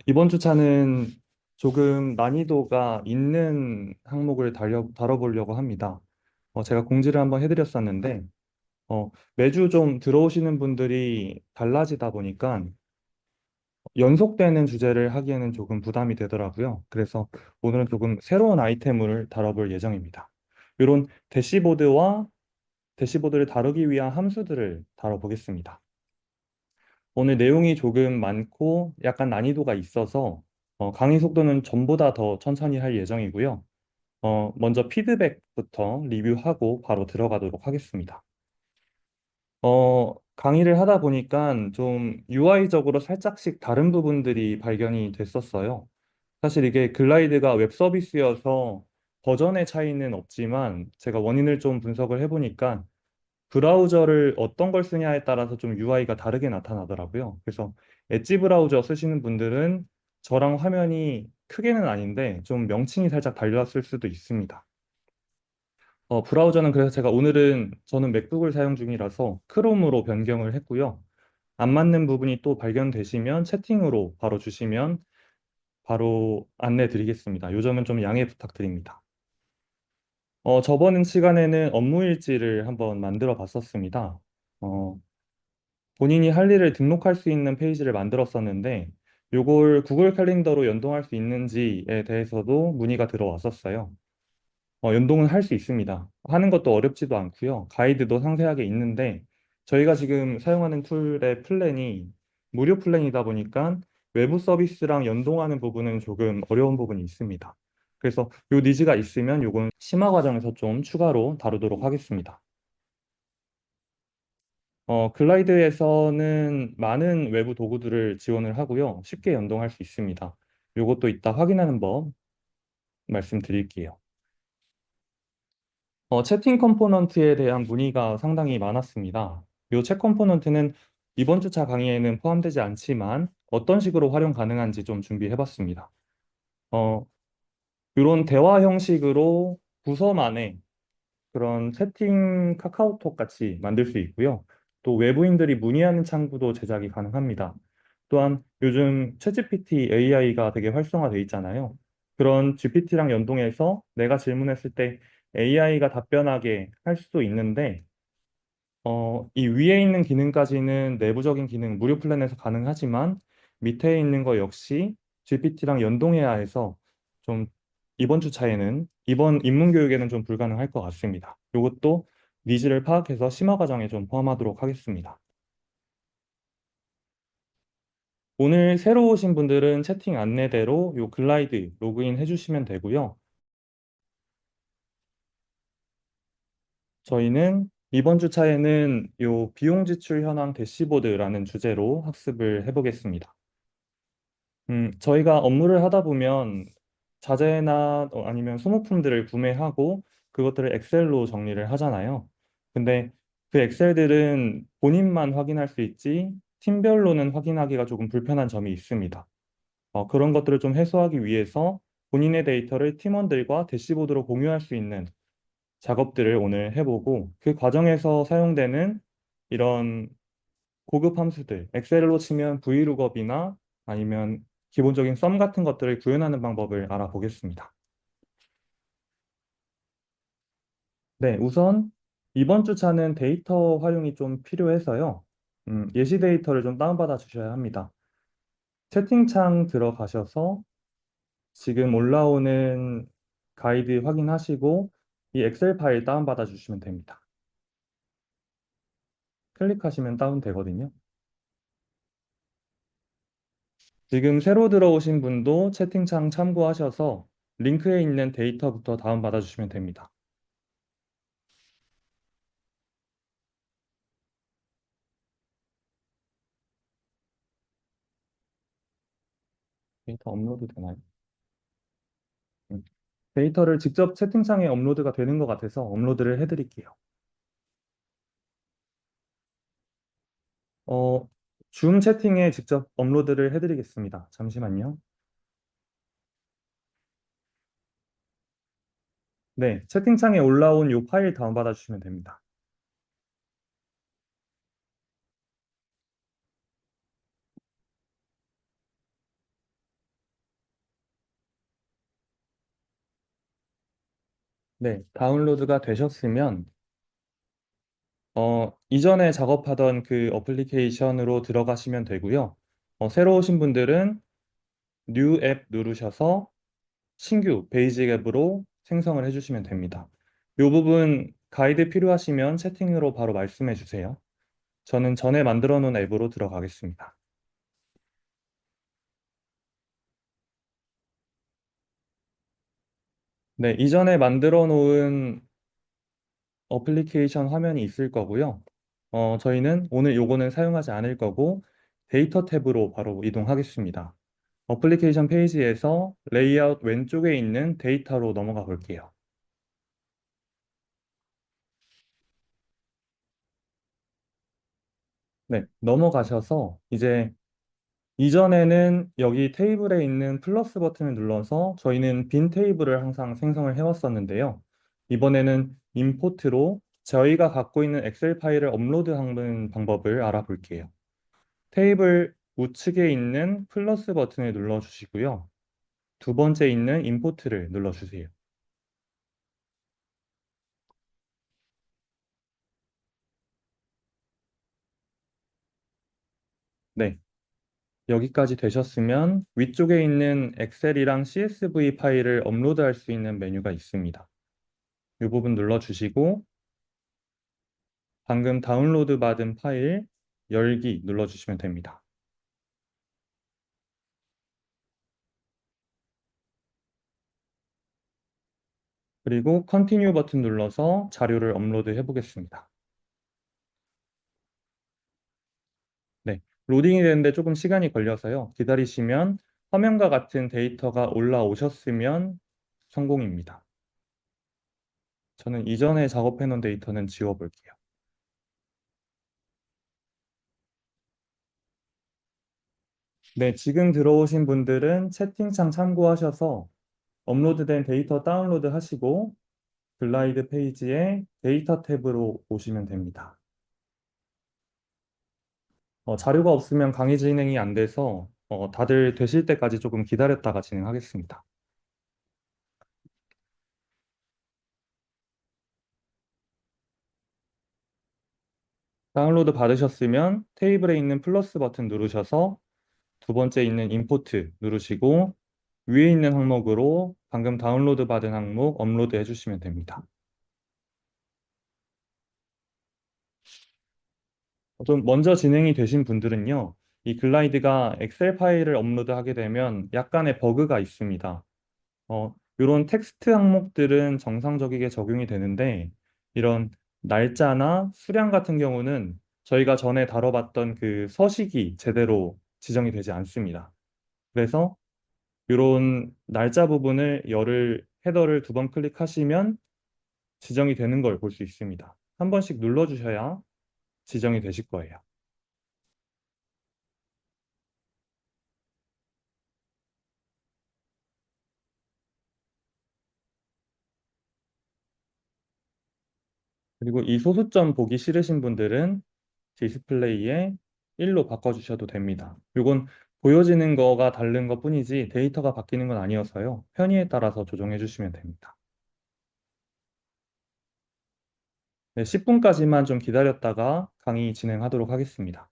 이번 주차는 조금 난이도가 있는 항목을 다뤄보려고 합니다. 제가 공지를 한번 해드렸었는데, 매주 좀 들어오시는 분들이 달라지다 보니까 연속되는 주제를 하기에는 조금 부담이 되더라고요. 그래서 오늘은 조금 새로운 아이템을 다뤄볼 예정입니다. 이런 대시보드를 다루기 위한 함수들을 다뤄보겠습니다. 오늘 내용이 조금 많고 약간 난이도가 있어서 강의 속도는 전보다 더 천천히 할 예정이고요. 먼저 피드백부터 리뷰하고 바로 들어가도록 하겠습니다. 강의를 하다 보니까 좀 UI적으로 살짝씩 다른 부분들이 발견이 됐었어요. 사실 이게 글라이드가 웹 서비스여서 버전의 차이는 없지만 제가 원인을 좀 분석을 해보니까 브라우저를 어떤 걸 쓰냐에 따라서 좀 UI가 다르게 나타나더라고요. 그래서 엣지 브라우저 쓰시는 분들은 저랑 화면이 크게는 아닌데 좀 명칭이 살짝 달랐을 수도 있습니다. 브라우저는 그래서 제가 오늘은 저는 맥북을 사용 중이라서 크롬으로 변경을 했고요. 안 맞는 부분이 또 발견되시면 채팅으로 바로 주시면 바로 안내 드리겠습니다. 요 점은 좀 양해 부탁드립니다. 저번 시간에는 업무 일지를 한번 만들어 봤었습니다. 어, 본인이 할 일을 등록할 수 있는 페이지를 만들었었는데, 요걸 구글 캘린더로 연동할 수 있는지에 대해서도 문의가 들어왔었어요. 연동은 할 수 있습니다. 하는 것도 어렵지도 않고요. 가이드도 상세하게 있는데, 저희가 지금 사용하는 툴의 플랜이 무료 플랜이다 보니까 외부 서비스랑 연동하는 부분은 조금 어려운 부분이 있습니다. 그래서 요 니즈가 있으면 요건 심화 과정에서 좀 추가로 다루도록 하겠습니다. 글라이드에서는 많은 외부 도구들을 지원을 하고요. 쉽게 연동할 수 있습니다. 요것도 이따 확인하는 법 말씀드릴게요. 채팅 컴포넌트에 대한 문의가 상당히 많았습니다. 요 챗 컴포넌트는 이번 주차 강의에는 포함되지 않지만 어떤 식으로 활용 가능한지 좀 준비해봤습니다. 어, 이런 대화 형식으로 부서만의 그런 채팅 카카오톡 같이 만들 수 있고요. 또 외부인들이 문의하는 창구도 제작이 가능합니다. 또한 요즘 챗GPT AI가 되게 활성화돼 있잖아요. 그런 GPT랑 연동해서 내가 질문했을 때 AI가 답변하게 할 수도 있는데, 이 위에 있는 기능까지는 내부적인 기능 무료 플랜에서 가능하지만 밑에 있는 거 역시 GPT랑 연동해야 해서 좀 이번 주차에는 이번 입문 교육에는 좀 불가능할 것 같습니다. 이것도 니즈를 파악해서 심화 과정에 좀 포함하도록 하겠습니다. 오늘 새로 오신 분들은 채팅 안내대로 요 글라이드 로그인 해주시면 되고요. 저희는 이번 주차에는 요 비용 지출 현황 대시보드라는 주제로 학습을 해보겠습니다. 저희가 업무를 하다 보면 자재나 아니면 소모품들을 구매하고 그것들을 엑셀로 정리를 하잖아요. 근데 그 엑셀들은 본인만 확인할 수 있지 팀별로는 확인하기가 조금 불편한 점이 있습니다. 그런 것들을 좀 해소하기 위해서 본인의 데이터를 팀원들과 대시보드로 공유할 수 있는 작업들을 오늘 해보고 그 과정에서 사용되는 이런 고급 함수들, 엑셀로 치면 VLOOKUP이나 아니면 기본적인 썸 같은 것들을 구현하는 방법을 알아보겠습니다. 네, 우선 이번 주차는 데이터 활용이 좀 필요해서요. 예시 데이터를 좀 다운받아 주셔야 합니다. 채팅창 들어가셔서 지금 올라오는 가이드 확인하시고 이 엑셀 파일 다운받아 주시면 됩니다. 클릭하시면 다운되거든요. 지금 새로 들어오신 분도 채팅창 참고하셔서 링크에 있는 데이터부터 다운받아 주시면 됩니다. 데이터 업로드 되나요? 음. 데이터를 직접 채팅창에 업로드가 되는 것 같아서 업로드를 해드릴게요. 어, 줌 채팅에 직접 업로드를 해드리겠습니다. 잠시만요. 네, 채팅창에 올라온 이 파일 다운받아 주시면 됩니다. 네, 다운로드가 되셨으면 이전에 작업하던 그 어플리케이션으로 들어가시면 되고요. 새로 오신 분들은 New 앱 누르셔서 신규 베이직 앱으로 생성을 해주시면 됩니다. 이 부분 가이드 필요하시면 채팅으로 바로 말씀해 주세요. 저는 전에 만들어 놓은 앱으로 들어가겠습니다. 네, 이전에 만들어 놓은 어플리케이션 화면이 있을 거고요. 저희는 오늘 요거는 사용하지 않을 거고 데이터 탭으로 바로 이동하겠습니다. 어플리케이션 페이지에서 레이아웃 왼쪽에 있는 데이터로 넘어가 볼게요. 네, 넘어가셔서 이제 이전에는 여기 테이블에 있는 플러스 버튼을 눌러서 저희는 빈 테이블을 항상 생성을 해왔었는데요. 이번에는 임포트로 저희가 갖고 있는 엑셀 파일을 업로드하는 방법을 알아볼게요. 테이블 우측에 있는 플러스 버튼을 눌러주시고요. 두 번째 있는 임포트를 눌러주세요. 네, 여기까지 되셨으면 위쪽에 있는 엑셀이랑 CSV 파일을 업로드할 수 있는 메뉴가 있습니다. 이 부분 눌러주시고 방금 다운로드 받은 파일 열기 눌러주시면 됩니다. 그리고 컨티뉴 버튼 눌러서 자료를 업로드 해보겠습니다. 네, 로딩이 되는데 조금 시간이 걸려서요. 기다리시면 화면과 같은 데이터가 올라오셨으면 성공입니다. 저는 이전에 작업해놓은 데이터는 지워볼게요. 네, 지금 들어오신 분들은 채팅창 참고하셔서 업로드된 데이터 다운로드 하시고 글라이드 페이지에 데이터 탭으로 오시면 됩니다. 자료가 없으면 강의 진행이 안 돼서 다들 되실 때까지 조금 기다렸다가 진행하겠습니다. 다운로드 받으셨으면 테이블에 있는 플러스 버튼 누르셔서 두 번째 있는 임포트 누르시고 위에 있는 항목으로 방금 다운로드 받은 항목 업로드 해주시면 됩니다. 좀 먼저 진행이 되신 분들은요, 이 글라이드가 엑셀 파일을 업로드하게 되면 약간의 버그가 있습니다. 이런 텍스트 항목들은 정상적이게 적용이 되는데, 이런 날짜나 수량 같은 경우는 저희가 전에 다뤄봤던 그 서식이 제대로 지정이 되지 않습니다. 그래서 이런 날짜 부분을 열을 헤더를 두 번 클릭하시면 지정이 되는 걸 볼 수 있습니다. 한 번씩 눌러주셔야 지정이 되실 거예요. 그리고 이 소수점 보기 싫으신 분들은 디스플레이에 1로 바꿔주셔도 됩니다. 이건 보여지는 거가 다른 것 뿐이지 데이터가 바뀌는 건 아니어서요. 편의에 따라서 조정해 주시면 됩니다. 네, 10분까지만 좀 기다렸다가 강의 진행하도록 하겠습니다.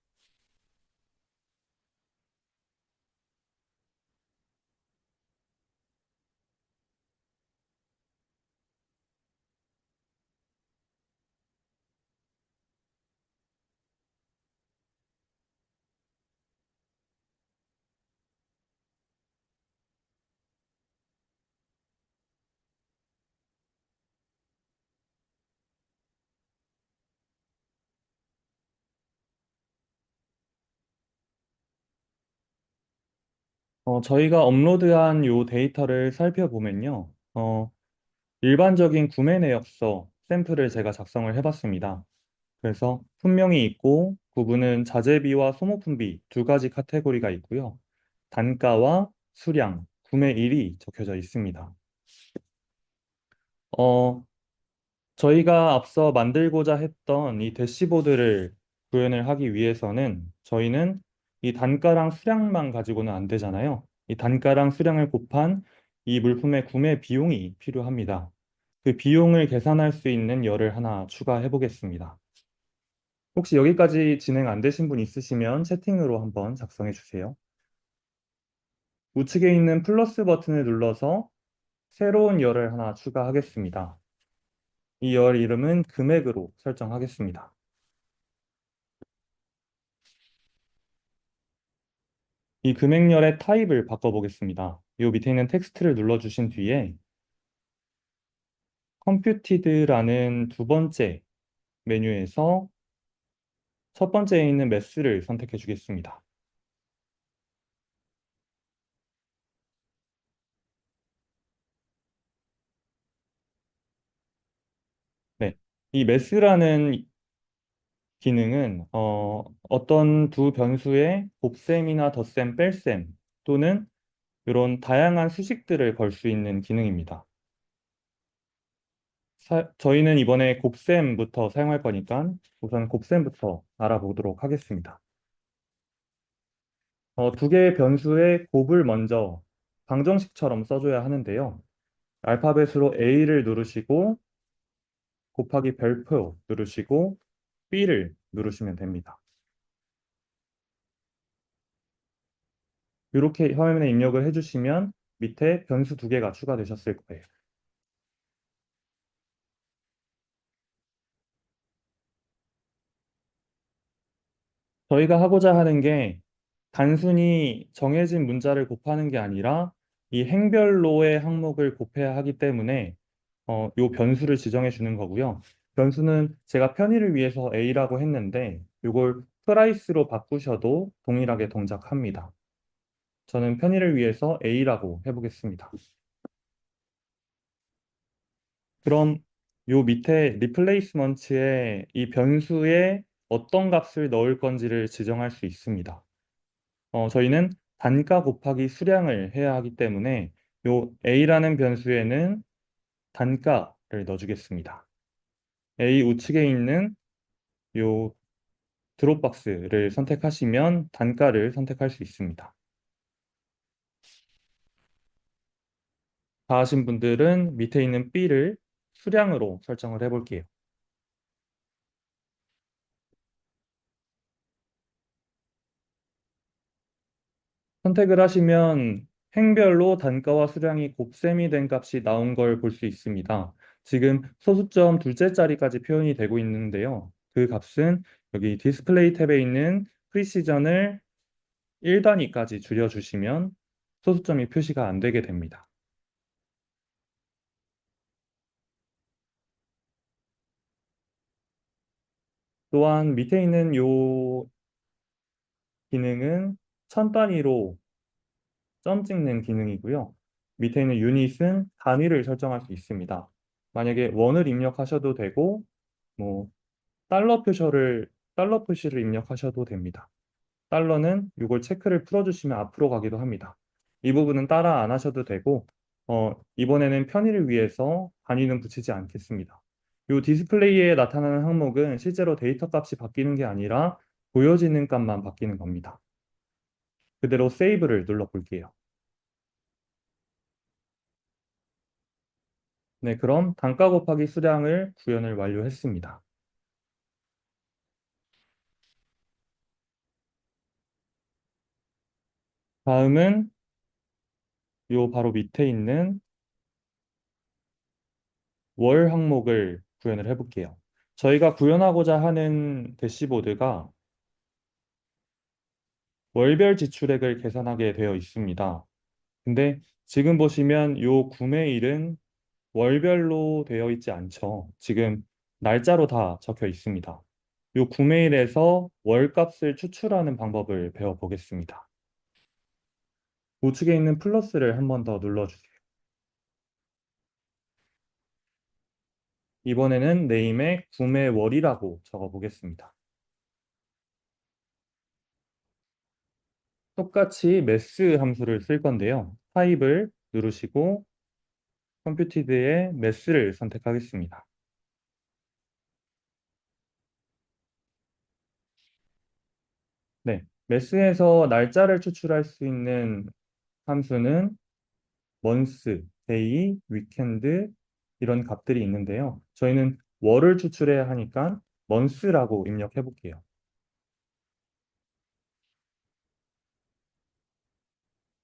저희가 업로드한 요 데이터를 살펴보면요. 일반적인 구매 내역서 샘플을 제가 작성을 해봤습니다. 그래서 품명이 있고 부분은 자재비와 소모품비 두 가지 카테고리가 있고요. 단가와 수량, 구매일이 적혀져 있습니다. 어, 저희가 앞서 만들고자 했던 이 대시보드를 구현을 하기 위해서는 저희는 이 단가랑 수량만 가지고는 안 되잖아요. 이 단가랑 수량을 곱한 이 물품의 구매 비용이 필요합니다. 그 비용을 계산할 수 있는 열을 하나 추가해 보겠습니다. 혹시 여기까지 진행 안 되신 분 있으시면 채팅으로 한번 작성해 주세요. 우측에 있는 플러스 버튼을 눌러서 새로운 열을 하나 추가하겠습니다. 이 열 이름은 금액으로 설정하겠습니다. 이 금액열의 타입을 바꿔보겠습니다. 이 밑에 있는 텍스트를 눌러주신 뒤에 Computed라는 두 번째 메뉴에서 첫 번째에 있는 매스를 선택해 주겠습니다. 네. 이 매스라는 기능은 어떤 두 변수의 곱셈이나 덧셈, 뺄셈 또는 이런 다양한 수식들을 걸 수 있는 기능입니다. 저희는 이번에 곱셈부터 사용할 거니까 우선 곱셈부터 알아보도록 하겠습니다. 두 개의 변수의 곱을 먼저 방정식처럼 써줘야 하는데요. 알파벳으로 A를 누르시고 곱하기 별표 누르시고 B를 누르시면 됩니다. 이렇게 화면에 입력을 해주시면 밑에 변수 두 개가 추가되셨을 거예요. 저희가 하고자 하는 게 단순히 정해진 문자를 곱하는 게 아니라 이 행별로의 항목을 곱해야 하기 때문에 요 변수를 지정해 주는 거고요. 변수는 제가 편의를 위해서 A라고 했는데 이걸 프라이스로 바꾸셔도 동일하게 동작합니다. 저는 편의를 위해서 A라고 해보겠습니다. 그럼 요 밑에 리플레이스먼트에 이 변수에 어떤 값을 넣을 건지를 지정할 수 있습니다. 저희는 단가 곱하기 수량을 해야 하기 때문에 요 A라는 변수에는 단가를 넣어주겠습니다. A 우측에 있는 요 드롭박스를 선택하시면 단가를 선택할 수 있습니다. 다 하신 분들은 밑에 있는 B를 수량으로 설정을 해볼게요. 선택을 하시면 행별로 단가와 수량이 곱셈이 된 값이 나온 걸 볼 수 있습니다. 지금 소수점 둘째 자리까지 표현이 되고 있는데요. 그 값은 여기 디스플레이 탭에 있는 프리시전을 1단위까지 줄여주시면 소수점이 표시가 안 되게 됩니다. 또한 밑에 있는 요 기능은 천 단위로 점 찍는 기능이고요. 밑에 있는 유닛은 단위를 설정할 수 있습니다. 만약에 원을 입력하셔도 되고, 뭐, 달러 표시를 입력하셔도 됩니다. 달러는 이걸 체크를 풀어주시면 앞으로 가기도 합니다. 이 부분은 따라 안 하셔도 되고, 이번에는 편의를 위해서 단위는 붙이지 않겠습니다. 이 디스플레이에 나타나는 항목은 실제로 데이터 값이 바뀌는 게 아니라 보여지는 값만 바뀌는 겁니다. 그대로 세이브를 눌러 볼게요. 네, 그럼 단가 곱하기 수량을 구현을 완료했습니다. 다음은 요 바로 밑에 있는 월 항목을 구현을 해볼게요. 저희가 구현하고자 하는 대시보드가 월별 지출액을 계산하게 되어 있습니다. 근데 지금 보시면 요 구매일은 월별로 되어 있지 않죠. 지금 날짜로 다 적혀 있습니다. 요 구매일에서 월값을 추출하는 방법을 배워보겠습니다. 우측에 있는 플러스를 한 번 더 눌러주세요. 이번에는 네임에 구매월이라고 적어보겠습니다. 똑같이 매스 함수를 쓸 건데요. 타입을 누르시고 컴퓨티드의 매스를 선택하겠습니다. 네, 매스에서 날짜를 추출할 수 있는 함수는 month, day, weekend, 이런 값들이 있는데요. 저희는 월을 추출해야 하니까 months라고 입력해 볼게요.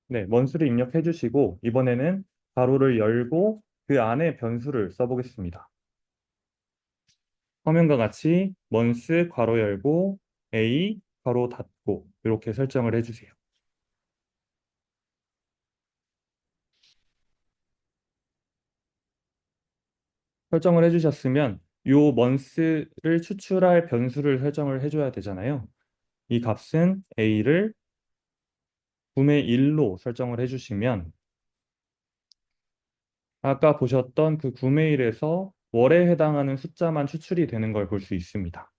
네, months를 입력해 주시고 이번에는 가로를 열고 그 안에 변수를 써보겠습니다. 화면과 같이 months 괄호 열고 a 괄호 닫고 이렇게 설정을 해주세요. 설정을 해주셨으면 요 months를 추출할 변수를 설정을 해줘야 되잖아요. 이 값은 a를 9의 1로 설정을 해주시면 아까 보셨던 그 9의 1에서 월에 해당하는 숫자만 추출이 되는 걸 볼 수 있습니다.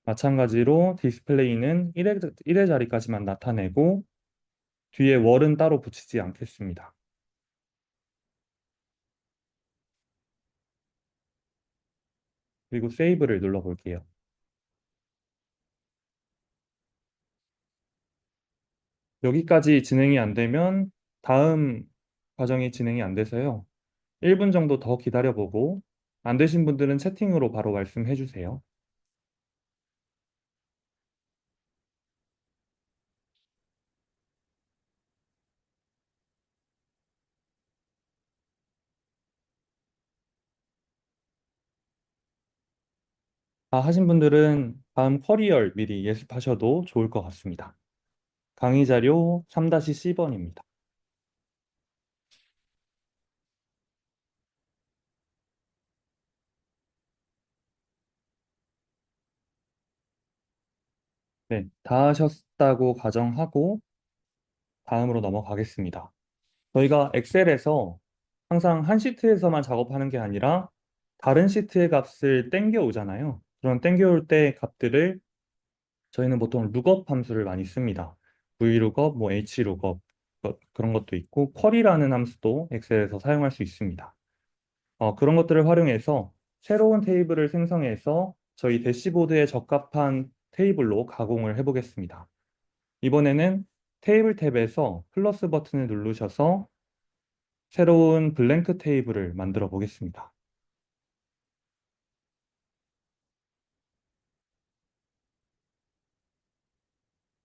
마찬가지로 디스플레이는 1의 자리까지만 나타내고 뒤에 월은 따로 붙이지 않겠습니다. 그리고 세이브를 눌러볼게요. 여기까지 진행이 안 되면 다음 과정이 진행이 안 돼서요. 1분 정도 더 기다려보고 안 되신 분들은 채팅으로 바로 말씀해 주세요. 다 하신 분들은 다음 쿼리얼 미리 예습하셔도 좋을 것 같습니다. 강의 자료 3-10번입니다. 네, 다 하셨다고 가정하고 다음으로 넘어가겠습니다. 저희가 엑셀에서 항상 한 시트에서만 작업하는 게 아니라 다른 시트의 값을 땡겨 오잖아요. 그런 땡겨 올 때 값들을 저희는 보통 룩업 함수를 많이 씁니다. vlookup, 뭐 hlookup 그런 것도 있고 쿼리라는 함수도 엑셀에서 사용할 수 있습니다. 그런 것들을 활용해서 새로운 테이블을 생성해서 저희 대시보드에 적합한 테이블로 가공을 해보겠습니다. 이번에는 테이블 탭에서 플러스 버튼을 누르셔서 새로운 블랭크 테이블을 만들어 보겠습니다.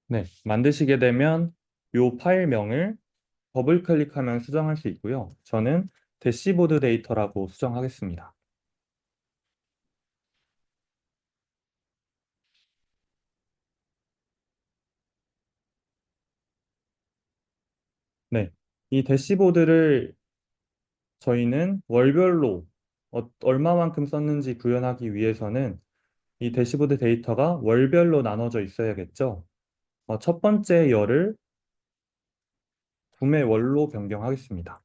네, 만드시게 되면 이 파일명을 더블 클릭하면 수정할 수 있고요. 저는 대시보드 데이터라고 수정하겠습니다. 네, 이 대시보드를 저희는 월별로 얼마만큼 썼는지 구현하기 위해서는 이 대시보드 데이터가 월별로 나눠져 있어야겠죠. 첫 번째 열을 구매 월로 변경하겠습니다.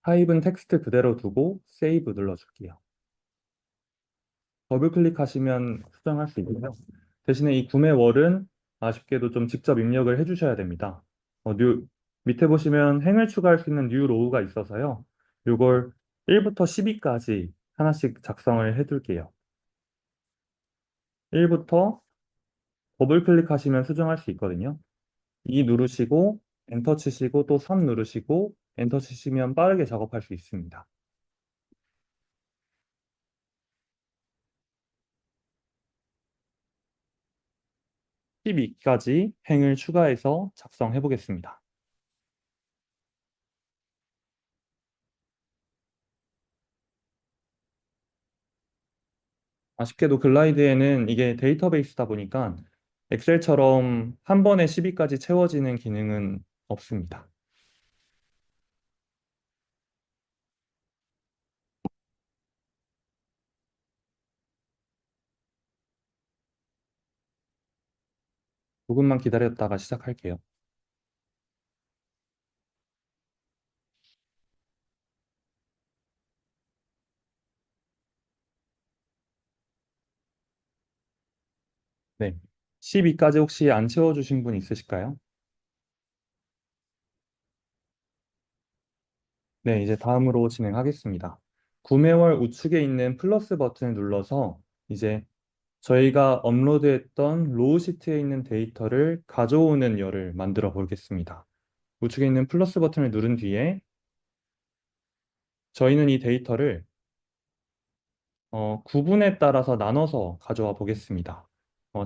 타입은 텍스트 그대로 두고 세이브 눌러줄게요. 더블 클릭하시면 수정할 수 있고요. 대신에 이 구매 월은 아쉽게도 좀 직접 입력을 해주셔야 됩니다. 밑에 보시면 행을 추가할 수 있는 뉴 로우가 있어서요. 이걸 1부터 12까지 하나씩 작성을 해둘게요. 1부터 더블 클릭하시면 수정할 수 있거든요. 2 누르시고 엔터 치시고 또 3 누르시고 엔터 치시면 빠르게 작업할 수 있습니다. 12까지 행을 추가해서 작성해 보겠습니다. 아쉽게도 글라이드에는 이게 데이터베이스다 보니까 엑셀처럼 한 번에 12까지 채워지는 기능은 없습니다. 조금만 기다렸다가 시작할게요. 네. 12까지 혹시 안 채워주신 분 있으실까요? 네, 이제 다음으로 진행하겠습니다. 구매월 우측에 있는 플러스 버튼을 눌러서 이제 저희가 업로드했던 로우 시트에 있는 데이터를 가져오는 열을 만들어 보겠습니다. 우측에 있는 플러스 버튼을 누른 뒤에 저희는 이 데이터를 구분에 따라서 나눠서 가져와 보겠습니다.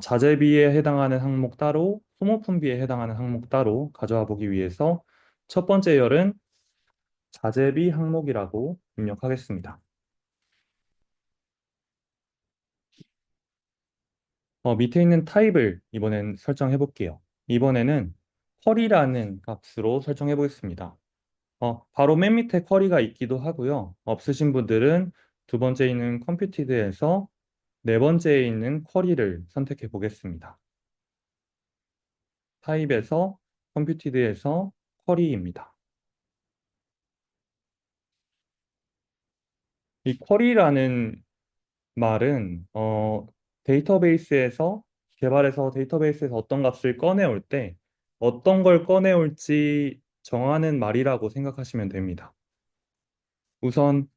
자재비에 해당하는 항목 따로, 소모품비에 해당하는 항목 따로 가져와 보기 위해서 첫 번째 열은 자재비 항목이라고 입력하겠습니다. 밑에 있는 타입을 이번엔 설정해 볼게요. 이번에는 쿼리라는 값으로 설정해 보겠습니다. 바로 맨 밑에 쿼리가 있기도 하고요. 없으신 분들은 두 번째 있는 컴퓨티드에서 네 번째에 있는 쿼리를 선택해 보겠습니다. 타입에서 컴퓨티드에서 쿼리입니다. 이 쿼리라는 말은 데이터베이스에서 개발해서 데이터베이스에서 어떤 값을 꺼내올 때 어떤 걸 꺼내올지 정하는 말이라고 생각하시면 됩니다. 우선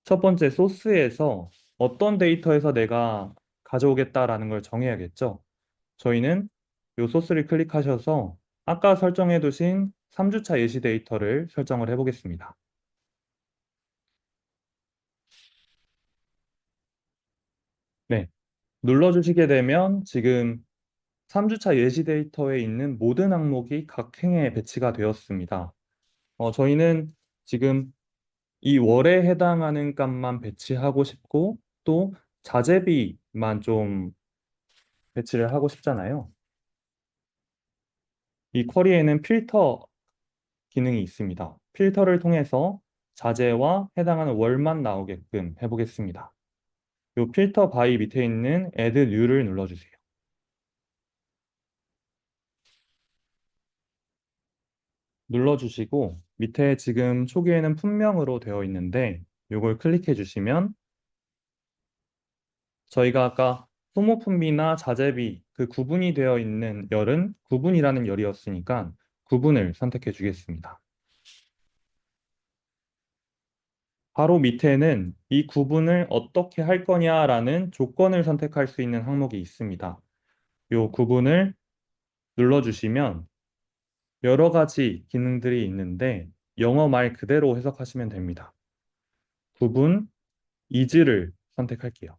첫 번째 소스에서 어떤 데이터에서 내가 가져오겠다라는 걸 정해야겠죠. 저희는 이 소스를 클릭하셔서 아까 설정해 두신 3주차 예시 데이터를 설정을 해 보겠습니다. 네. 눌러주시게 되면 지금 3주차 예시 데이터에 있는 모든 항목이 각 행에 배치가 되었습니다. 저희는 지금 이 월에 해당하는 값만 배치하고 싶고 또 자재비만 좀 배치를 하고 싶잖아요. 이 쿼리에는 필터 기능이 있습니다. 필터를 통해서 자재와 해당하는 월만 나오게끔 해보겠습니다. 이 필터 바이 밑에 있는 add new를 눌러주세요. 눌러주시고 밑에 지금 초기에는 품명으로 되어 있는데 이걸 클릭해 주시면 저희가 아까 소모품비나 자재비 그 구분이 되어 있는 열은 구분이라는 열이었으니까 구분을 선택해 주겠습니다. 바로 밑에는 이 구분을 어떻게 할 거냐라는 조건을 선택할 수 있는 항목이 있습니다. 이 구분을 눌러주시면 여러 가지 기능들이 있는데 영어 말 그대로 해석하시면 됩니다. 구분, is를 선택할게요.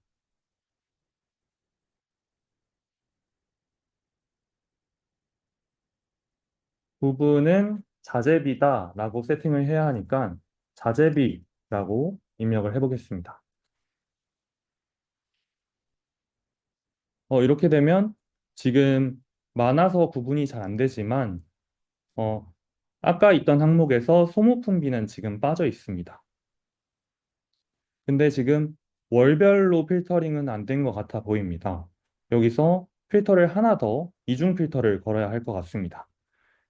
구분은 자재비다라고 세팅을 해야 하니까 자재비라고 입력을 해보겠습니다. 이렇게 되면 지금 많아서 구분이 잘 안 되지만 어, 아까 있던 항목에서 소모품비는 지금 빠져 있습니다. 근데 지금 월별로 필터링은 안 된 것 같아 보입니다. 여기서 필터를 하나 더 이중 필터를 걸어야 할 것 같습니다.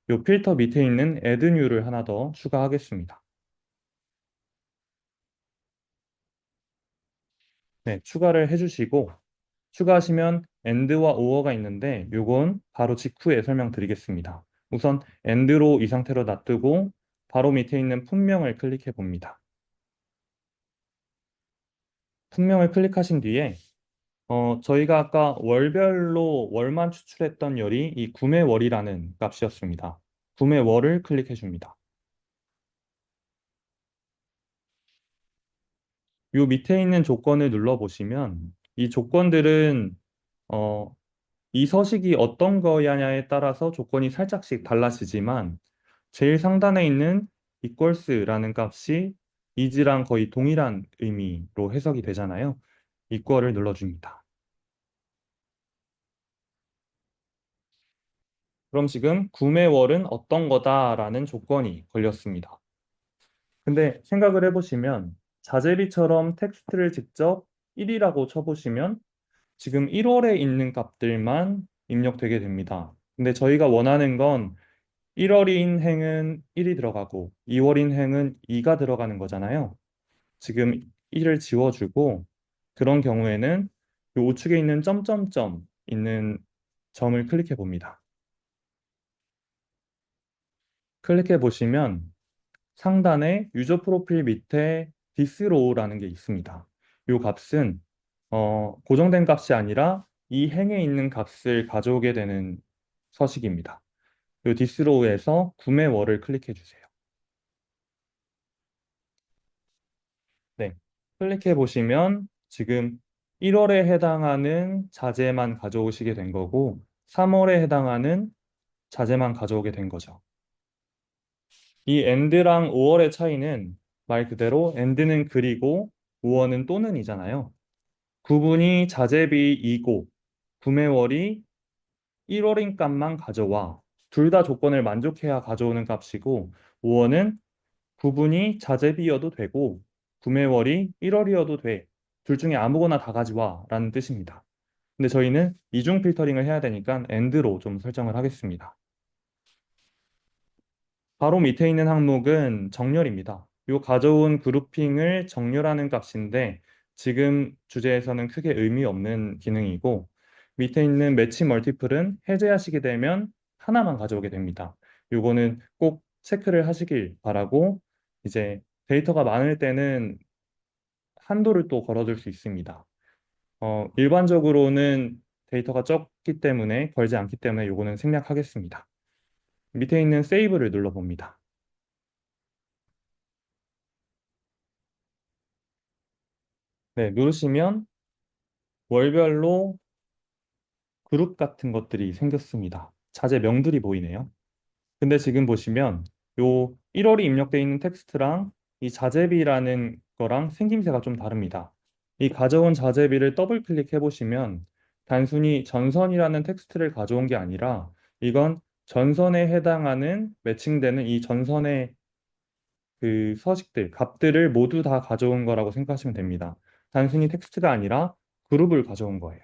이 필터 밑에 있는 add new를 하나 더 추가하겠습니다. 네, 추가를 해주시고 추가하시면 and와 or가 있는데 요건 바로 직후에 설명드리겠습니다. 우선 and로 이 상태로 놔두고 바로 밑에 있는 품명을 클릭해 봅니다. 품명을 클릭하신 뒤에 저희가 아까 월별로 월만 추출했던 열이 이 구매월이라는 값이었습니다. 구매월을 클릭해 줍니다. 요 밑에 있는 조건을 눌러보시면 이 조건들은 어, 이 서식이 어떤 거냐에 따라서 조건이 살짝씩 달라지지만 제일 상단에 있는 equals라는 값이 is랑 거의 동일한 의미로 해석이 되잖아요. equal을 눌러줍니다. 그럼 지금 구매월은 어떤 거다라는 조건이 걸렸습니다. 근데 생각을 해보시면 자재비처럼 텍스트를 직접 1이라고 쳐보시면 지금 1월에 있는 값들만 입력되게 됩니다. 근데 저희가 원하는 건 1월인 행은 1이 들어가고 2월인 행은 2가 들어가는 거잖아요. 지금 1을 지워주고 그런 경우에는 이 우측에 있는 점점점 있는 점을 클릭해 봅니다. 클릭해 보시면 상단에 유저 프로필 밑에 thisrow라는 게 있습니다. 이 값은 고정된 값이 아니라 이 행에 있는 값을 가져오게 되는 서식입니다. 이 디스로우에서 구매월을 클릭해 주세요. 네. 클릭해 보시면 지금 1월에 해당하는 자재만 가져오시게 된 거고 3월에 해당하는 자재만 가져오게 된 거죠. 이 and랑 5월의 차이는 말 그대로 and는 그리고 5월은 또는이잖아요. 구분이 자재비이고 구매월이 1월인 값만 가져와. 둘 다 조건을 만족해야 가져오는 값이고 5월은 구분이 자재비여도 되고 구매월이 1월이어도 돼. 둘 중에 아무거나 다 가져와 라는 뜻입니다. 근데 저희는 이중 필터링을 해야 되니까 and로 좀 설정을 하겠습니다. 바로 밑에 있는 항목은 정렬입니다. 이 가져온 그룹핑을 정렬하는 값인데 지금 주제에서는 크게 의미 없는 기능이고 밑에 있는 매치 멀티플은 해제하시게 되면 하나만 가져오게 됩니다. 이거는 꼭 체크를 하시길 바라고 이제 데이터가 많을 때는 한도를 또 걸어둘 수 있습니다. 일반적으로는 데이터가 적기 때문에 걸지 않기 때문에 이거는 생략하겠습니다. 밑에 있는 세이브를 눌러봅니다. 네, 누르시면 월별로 그룹 같은 것들이 생겼습니다. 자재명들이 보이네요. 근데 지금 보시면 요 1월이 입력되어 있는 텍스트랑 이 자재비라는 거랑 생김새가 좀 다릅니다. 이 가져온 자재비를 더블 클릭해 보시면 단순히 전선이라는 텍스트를 가져온 게 아니라 이건 전선에 해당하는 매칭되는 이 전선의 그 서식들, 값들을 모두 다 가져온 거라고 생각하시면 됩니다. 단순히 텍스트가 아니라 그룹을 가져온 거예요.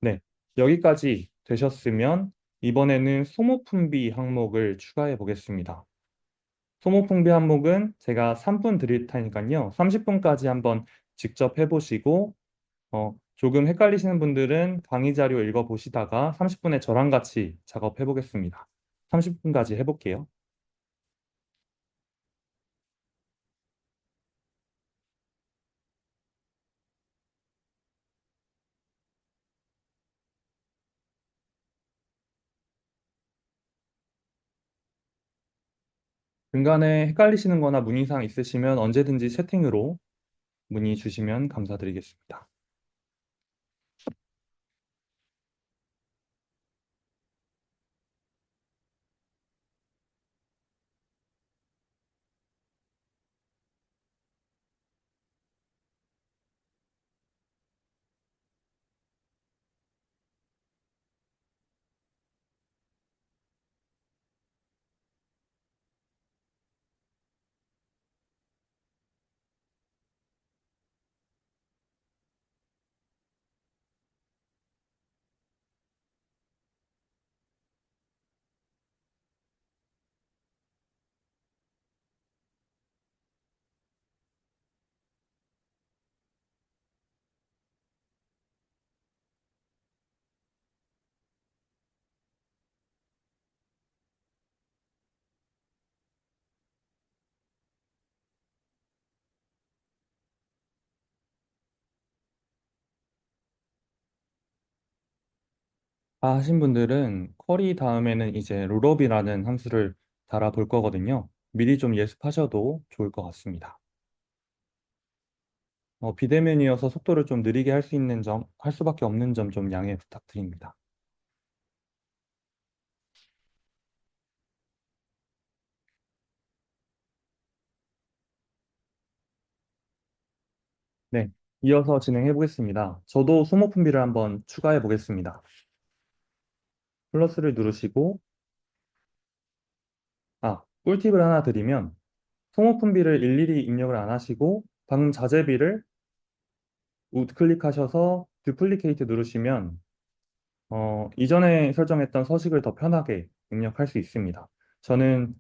네, 여기까지 되셨으면 이번에는 소모품비 항목을 추가해 보겠습니다. 소모품비 항목은 제가 3분 드릴 테니까요. 30분까지 한번 직접 해보시고 조금 헷갈리시는 분들은 강의 자료 읽어보시다가 30분에 저랑 같이 작업해 보겠습니다. 30분까지 해볼게요. 중간에 헷갈리시는 거나 문의사항 있으시면 언제든지 채팅으로 문의 주시면 감사드리겠습니다. 다 하신 분들은 쿼리 다음에는 이제 롤업이라는 함수를 달아볼 거거든요. 미리 좀 예습하셔도 좋을 것 같습니다. 비대면이어서 속도를 좀 느리게 할 수 있는 점, 할 수밖에 없는 점 좀 양해 부탁드립니다. 네, 이어서 진행해 보겠습니다. 저도 소모품비를 한번 추가해 보겠습니다. 플러스를 누르시고, 꿀팁을 하나 드리면, 소모품비를 일일이 입력을 안 하시고, 방금 자재비를 우클릭하셔서 듀플리케이트 누르시면 이전에 설정했던 서식을 더 편하게 입력할 수 있습니다. 저는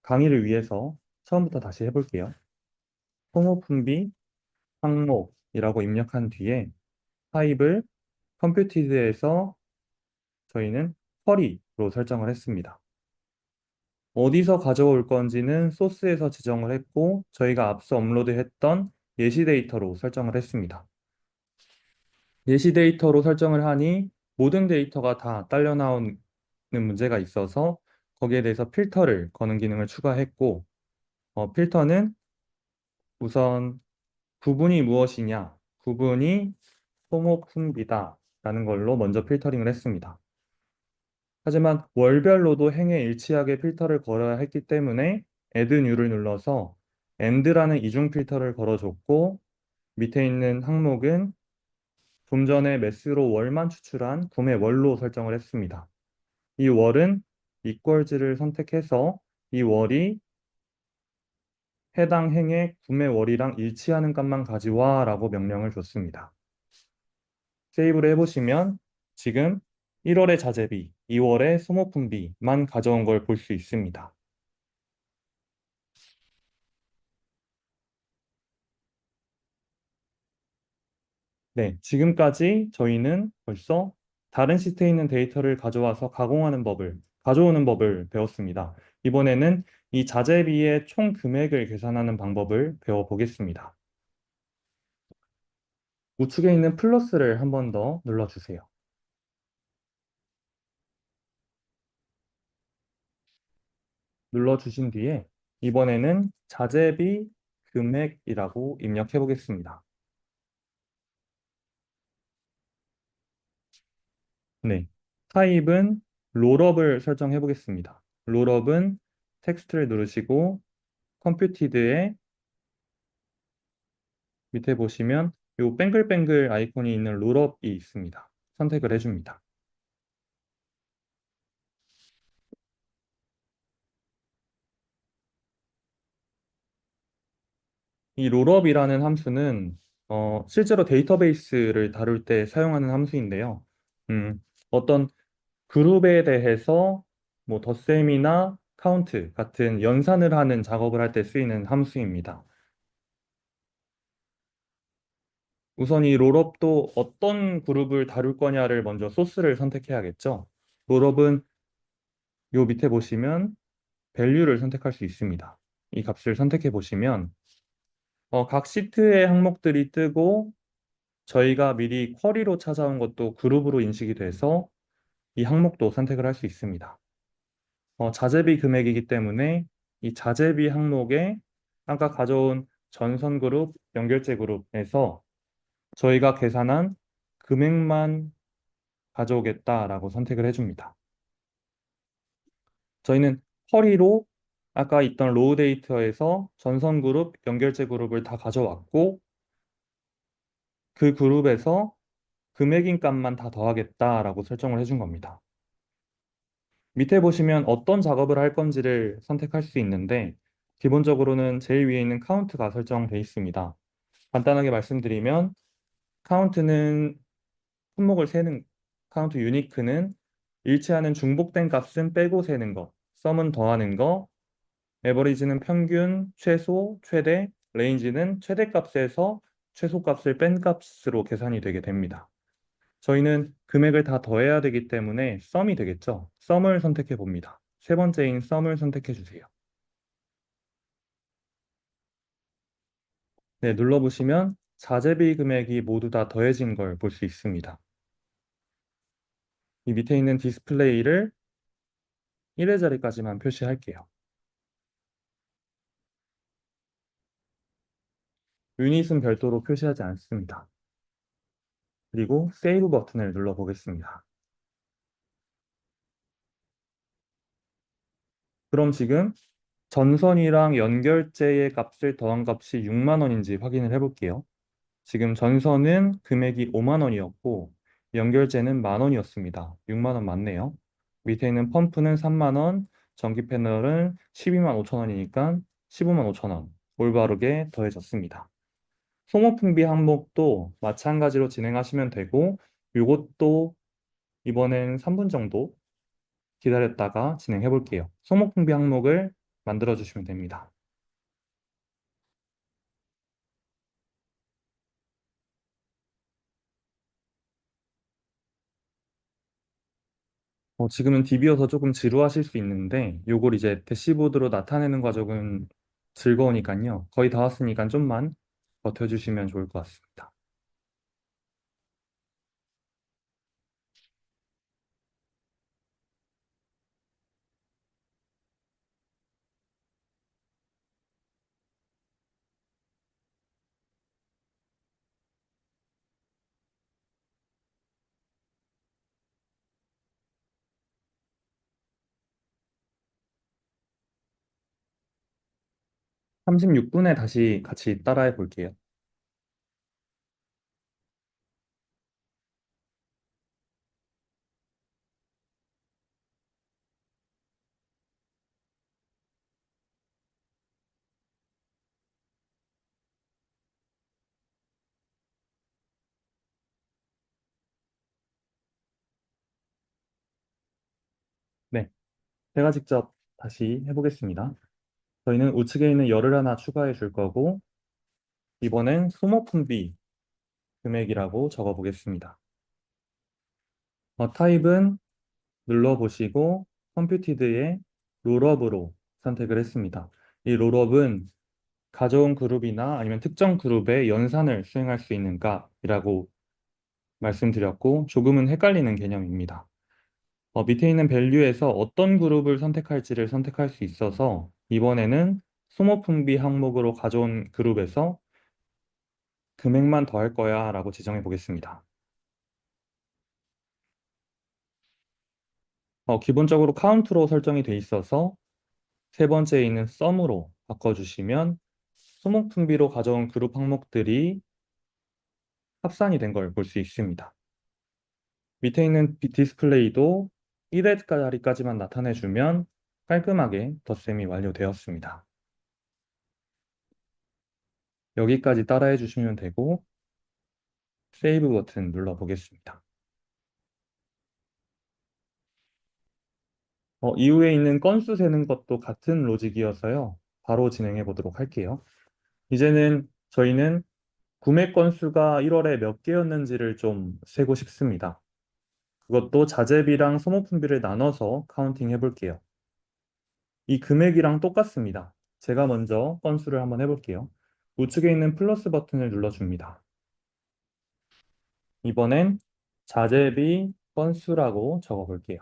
강의를 위해서 처음부터 다시 해볼게요. 소모품비 항목이라고 입력한 뒤에 타입을 컴퓨티드에서 저희는 쿼리로 설정을 했습니다. 어디서 가져올 건지는 소스에서 지정을 했고 저희가 앞서 업로드했던 예시 데이터로 설정을 했습니다. 예시 데이터로 설정을 하니 모든 데이터가 다 딸려 나오는 문제가 있어서 거기에 대해서 필터를 거는 기능을 추가했고, 필터는 우선 구분이 무엇이냐, 구분이 소모품비다 라는 걸로 먼저 필터링을 했습니다. 하지만 월별로도 행에 일치하게 필터를 걸어야 했기 때문에 add new를 눌러서 and라는 이중 필터를 걸어줬고, 밑에 있는 항목은 좀 전에 매스로 월만 추출한 구매 월로 설정을 했습니다. 이 월은 equals를 선택해서 이 월이 해당 행의 구매 월이랑 일치하는 값만 가져와 라고 명령을 줬습니다. 세이브를 해보시면 지금 1월의 자재비, 2월의 소모품비만 가져온 걸 볼 수 있습니다. 네, 지금까지 저희는 벌써 다른 시트에 있는 데이터를 가져와서 가져오는 법을 배웠습니다. 이번에는 이 자재비의 총 금액을 계산하는 방법을 배워보겠습니다. 우측에 있는 플러스를 한 번 더 눌러주세요. 눌러주신 뒤에 이번에는 자재비 금액이라고 입력해 보겠습니다. 네. 타입은 롤업을 설정해 보겠습니다. 롤업은 텍스트를 누르시고 컴퓨티드에 밑에 보시면 이 뱅글뱅글 아이콘이 있는 롤업이 있습니다. 선택을 해줍니다. 이 롤업이라는 함수는 실제로 데이터베이스를 다룰 때 사용하는 함수인데요. 어떤 그룹에 대해서 뭐 덧셈이나 카운트 같은 연산을 하는 작업을 할 때 쓰이는 함수입니다. 우선 이 롤업도 어떤 그룹을 다룰 거냐를 먼저 소스를 선택해야겠죠. 롤업은 요 밑에 보시면 value를 선택할 수 있습니다. 이 값을 선택해 보시면 각 시트의 항목들이 뜨고 저희가 미리 쿼리로 찾아온 것도 그룹으로 인식이 돼서 이 항목도 선택을 할 수 있습니다. 자재비 금액이기 때문에 이 자재비 항목에 아까 가져온 전선 그룹, 연결제 그룹에서 저희가 계산한 금액만 가져오겠다라고 선택을 해줍니다. 저희는 쿼리로 아까 있던 로우 데이터에서 전선 그룹, 연결제 그룹을 다 가져왔고 그 그룹에서 금액인 값만 다 더하겠다라고 설정을 해준 겁니다. 밑에 보시면 어떤 작업을 할 건지를 선택할 수 있는데 기본적으로는 제일 위에 있는 카운트가 설정되어 있습니다. 간단하게 말씀드리면 카운트는 품목을 세는 카운트 유니크는 일치하는 중복된 값은 빼고 세는 거, 썸은 더하는 거, 에버리지는 평균, 최소, 최대, 레인지는 최대값에서 최소값을 뺀 값으로 계산이 되게 됩니다. 저희는 금액을 다 더해야 되기 때문에 썸이 되겠죠. 썸을 선택해 봅니다. 세 번째인 썸을 선택해 주세요. 네, 눌러보시면 자재비 금액이 모두 다 더해진 걸 볼 수 있습니다. 이 밑에 있는 디스플레이를 1의 자리까지만 표시할게요. 유닛은 별도로 표시하지 않습니다. 그리고 세이브 버튼을 눌러보겠습니다. 그럼 지금 전선이랑 연결제의 값을 더한 값이 6만 원인지 확인을 해볼게요. 지금 전선은 금액이 5만 원이었고 연결제는 만 원이었습니다. 6만 원 맞네요. 밑에 있는 펌프는 3만 원, 전기 패널은 12만 5천 원이니까 15만 5천 원 올바르게 더해졌습니다. 소모품비 항목도 마찬가지로 진행하시면 되고 이것도 이번엔 3분 정도 기다렸다가 진행해 볼게요. 소모품비 항목을 만들어 주시면 됩니다. 지금은 DB여서 조금 지루하실 수 있는데 요걸 이제 대시보드로 나타내는 과정은 즐거우니까요. 거의 다 왔으니까 좀만 버텨주시면 좋을 것 같습니다. 36분에 다시 같이 따라해 볼게요. 네, 제가 직접 다시 해보겠습니다. 저희는 우측에 있는 열을 하나 추가해 줄 거고, 이번엔 소모품비 금액이라고 적어 보겠습니다. 타입은 눌러보시고 컴퓨티드의 롤업으로 선택을 했습니다. 이 롤업은 가져온 그룹이나 아니면 특정 그룹의 연산을 수행할 수 있는 값이라고 말씀드렸고 조금은 헷갈리는 개념입니다. 밑에 있는 밸류에서 어떤 그룹을 선택할지를 선택할 수 있어서 이번에는 소모품비 항목으로 가져온 그룹에서 금액만 더할 거야 라고 지정해 보겠습니다. 기본적으로 카운트로 설정이 돼 있어서 세 번째에 있는 썸으로 바꿔주시면 소모품비로 가져온 그룹 항목들이 합산이 된 걸 볼 수 있습니다. 밑에 있는 디스플레이도 1회짜리까지만 나타내주면 깔끔하게 덧셈이 완료되었습니다. 여기까지 따라해 주시면 되고 세이브 버튼 눌러보겠습니다. 이후에 있는 건수 세는 것도 같은 로직이어서요. 바로 진행해 보도록 할게요. 이제는 저희는 구매 건수가 1월에 몇 개였는지를 좀 세고 싶습니다. 그것도 자재비랑 소모품비를 나눠서 카운팅 해볼게요. 이 금액이랑 똑같습니다. 제가 먼저 건수를 한번 해볼게요. 우측에 있는 플러스 버튼을 눌러줍니다. 이번엔 자재비 건수라고 적어볼게요.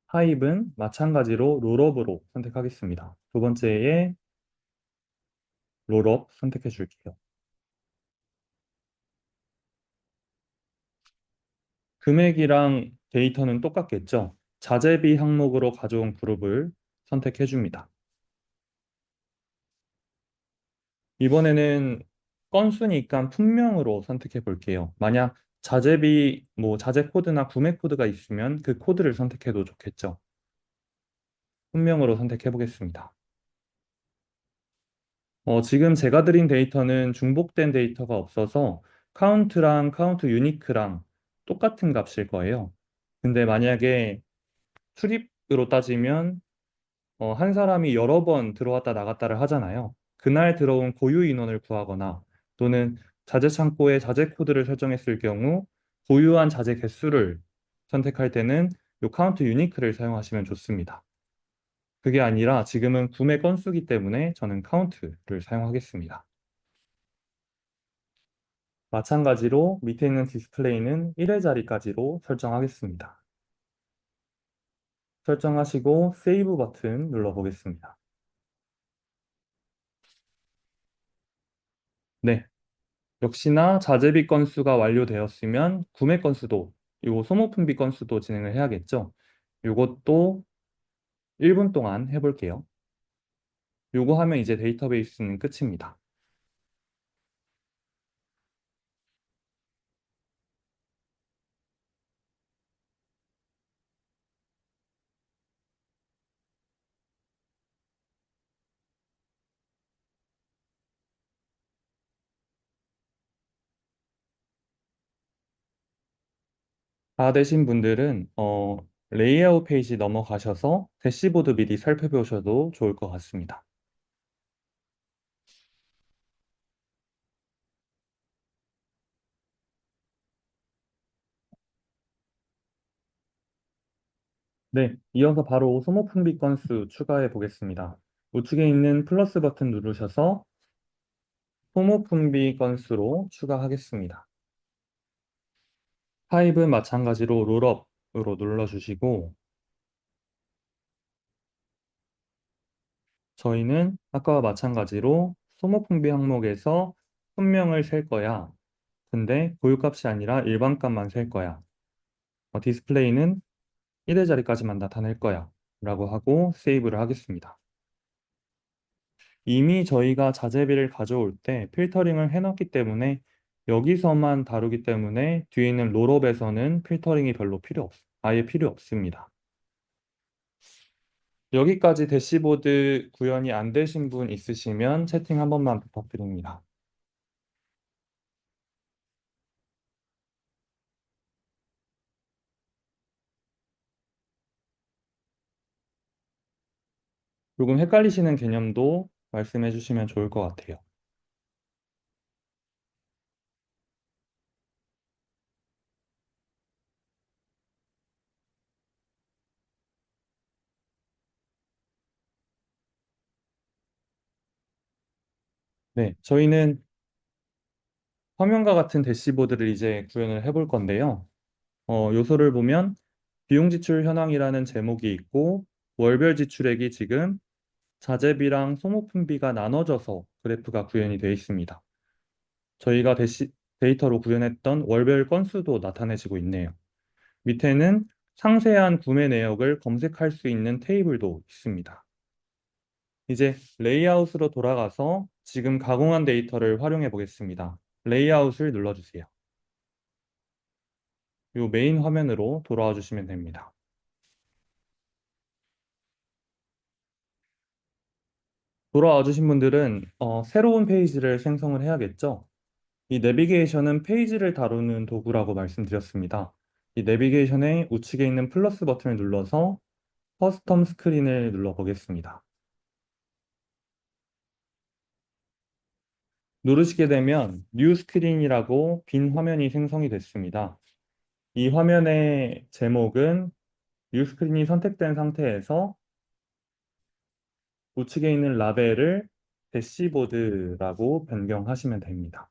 타입은 마찬가지로 롤업으로 선택하겠습니다. 두 번째에 롤업 선택해 줄게요. 금액이랑 데이터는 똑같겠죠? 자재비 항목으로 가져온 그룹을 선택해 줍니다. 이번에는 건수니까 품명으로 선택해 볼게요. 만약 자재비, 자재 코드나 구매 코드가 있으면 그 코드를 선택해도 좋겠죠. 품명으로 선택해 보겠습니다. 지금 제가 드린 데이터는 중복된 데이터가 없어서 카운트랑 카운트 유니크랑 똑같은 값일 거예요. 근데 만약에 출입으로 따지면 한 사람이 여러 번 들어왔다 나갔다를 하잖아요. 그날 들어온 고유 인원을 구하거나 또는 자재 창고에 자재 코드를 설정했을 경우 보유한 자재 개수를 선택할 때는 이 카운트 유니크를 사용하시면 좋습니다. 그게 아니라 지금은 구매 건수기 때문에 저는 카운트를 사용하겠습니다. 마찬가지로 밑에 있는 디스플레이는 1회짜리까지로 설정하겠습니다. 설정하시고 세이브 버튼 눌러보겠습니다. 네, 역시나 자재비 건수가 완료되었으면 구매 건수도, 요 소모품비 건수도 진행을 해야겠죠. 요것도 1분 동안 해볼게요. 요거 하면 이제 데이터베이스는 끝입니다. 다 되신 분들은 레이아웃 페이지 넘어가셔서 대시보드 미리 살펴보셔도 좋을 것 같습니다. 네, 이어서 바로 소모품비 건수 추가해 보겠습니다. 우측에 있는 플러스 버튼 누르셔서 소모품비 건수로 추가하겠습니다. 타입은 마찬가지로 롤업으로 눌러주시고 저희는 아까와 마찬가지로 소모품비 항목에서 분명을 셀 거야. 근데 고유값이 아니라 일반 값만 셀 거야. 디스플레이는 1회 자리까지만 나타낼 거야. 라고 하고 세이브를 하겠습니다. 이미 저희가 자재비를 가져올 때 필터링을 해놨기 때문에 여기서만 다루기 때문에 뒤에 있는 롤업에서는 필터링이 별로 아예 필요 없습니다. 여기까지 대시보드 구현이 안 되신 분 있으시면 채팅 한 번만 부탁드립니다. 조금 헷갈리시는 개념도 말씀해 주시면 좋을 것 같아요. 네, 저희는 화면과 같은 대시보드를 이제 구현을 해볼 건데요. 요소를 보면 비용 지출 현황이라는 제목이 있고 월별 지출액이 지금 자재비랑 소모품비가 나눠져서 그래프가 구현이 되어 있습니다. 저희가 데이터로 구현했던 월별 건수도 나타내지고 있네요. 밑에는 상세한 구매 내역을 검색할 수 있는 테이블도 있습니다. 이제 레이아웃으로 돌아가서 지금 가공한 데이터를 활용해 보겠습니다. 레이아웃을 눌러주세요. 이 메인 화면으로 돌아와 주시면 됩니다. 돌아와 주신 분들은 새로운 페이지를 생성을 해야겠죠? 이 내비게이션은 페이지를 다루는 도구라고 말씀드렸습니다. 이 내비게이션의 우측에 있는 플러스 버튼을 눌러서 커스텀 스크린을 눌러보겠습니다. 누르시게 되면 뉴 스크린이라고 빈 화면이 생성이 됐습니다. 이 화면의 제목은 뉴 스크린이 선택된 상태에서 우측에 있는 라벨을 대시보드라고 변경하시면 됩니다.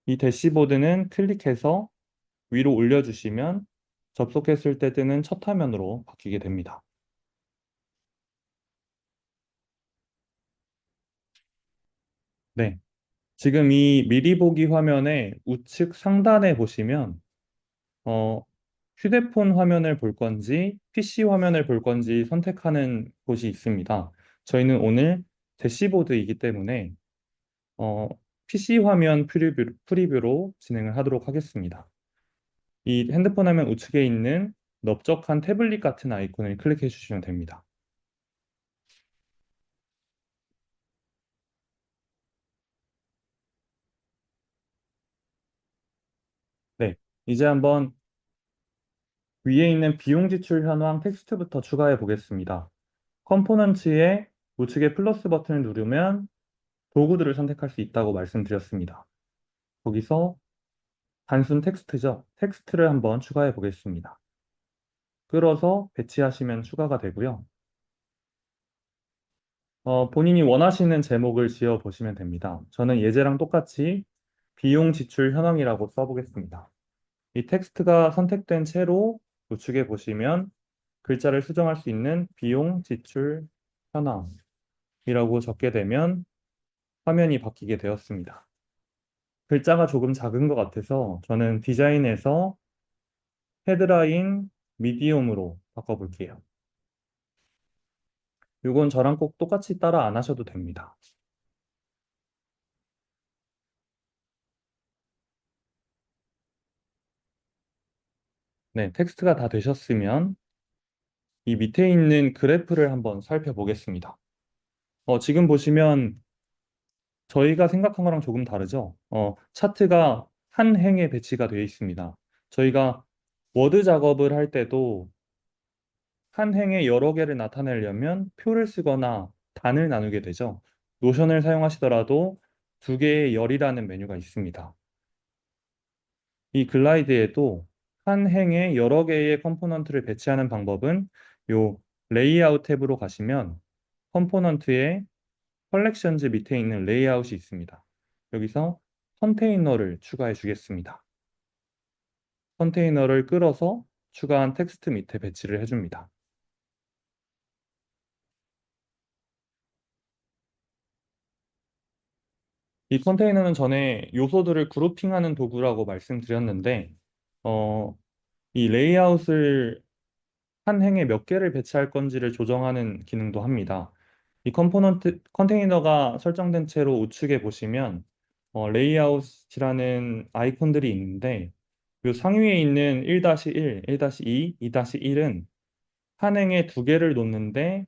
이 대시보드는 클릭해서 위로 올려주시면 접속했을 때 뜨는 첫 화면으로 바뀌게 됩니다. 네. 지금 이 미리 보기 화면의 우측 상단에 보시면 어, 휴대폰 화면을 볼 건지 PC 화면을 볼 건지 선택하는 곳이 있습니다. 저희는 오늘 대시보드이기 때문에 어, PC 화면 프리뷰로 진행을 하도록 하겠습니다. 이 핸드폰 화면 우측에 있는 넓적한 태블릿 같은 아이콘을 클릭해 주시면 됩니다. 네. 이제 한번 위에 있는 비용 지출 현황 텍스트부터 추가해 보겠습니다. 컴포넌츠의 우측에 플러스 버튼을 누르면 도구들을 선택할 수 있다고 말씀드렸습니다. 거기서 단순 텍스트죠. 텍스트를 한번 추가해 보겠습니다. 끌어서 배치하시면 추가가 되고요. 본인이 원하시는 제목을 지어 보시면 됩니다. 저는 예제랑 똑같이 비용 지출 현황이라고 써보겠습니다. 이 텍스트가 선택된 채로 우측에 보시면 글자를 수정할 수 있는 비용 지출 현황이라고 적게 되면 화면이 바뀌게 되었습니다. 글자가 조금 작은 것 같아서 저는 디자인에서 헤드라인 미디움으로 바꿔볼게요. 이건 저랑 꼭 똑같이 따라 안 하셔도 됩니다. 네, 텍스트가 다 되셨으면 이 밑에 있는 그래프를 한번 살펴보겠습니다. 지금 보시면 저희가 생각한 거랑 조금 다르죠? 차트가 한 행에 배치가 되어 있습니다. 저희가 워드 작업을 할 때도 한 행에 여러 개를 나타내려면 표를 쓰거나 단을 나누게 되죠. 노션을 사용하시더라도 두 개의 열이라는 메뉴가 있습니다. 이 글라이드에도 한 행에 여러 개의 컴포넌트를 배치하는 방법은 요 레이아웃 탭으로 가시면 컴포넌트의 컬렉션즈 밑에 있는 레이아웃이 있습니다. 여기서 컨테이너를 추가해 주겠습니다. 컨테이너를 끌어서 추가한 텍스트 밑에 배치를 해줍니다. 이 컨테이너는 전에 요소들을 그룹핑하는 도구라고 말씀드렸는데, 어, 이 레이아웃을 한 행에 몇 개를 배치할 건지를 조정하는 기능도 합니다. 이 컴포넌트 컨테이너가 설정된 채로 우측에 보시면 레이아웃이라는 아이콘들이 있는데 이 상위에 있는 1-1, 1-2, 2-1은 한 행에 두 개를 놓는데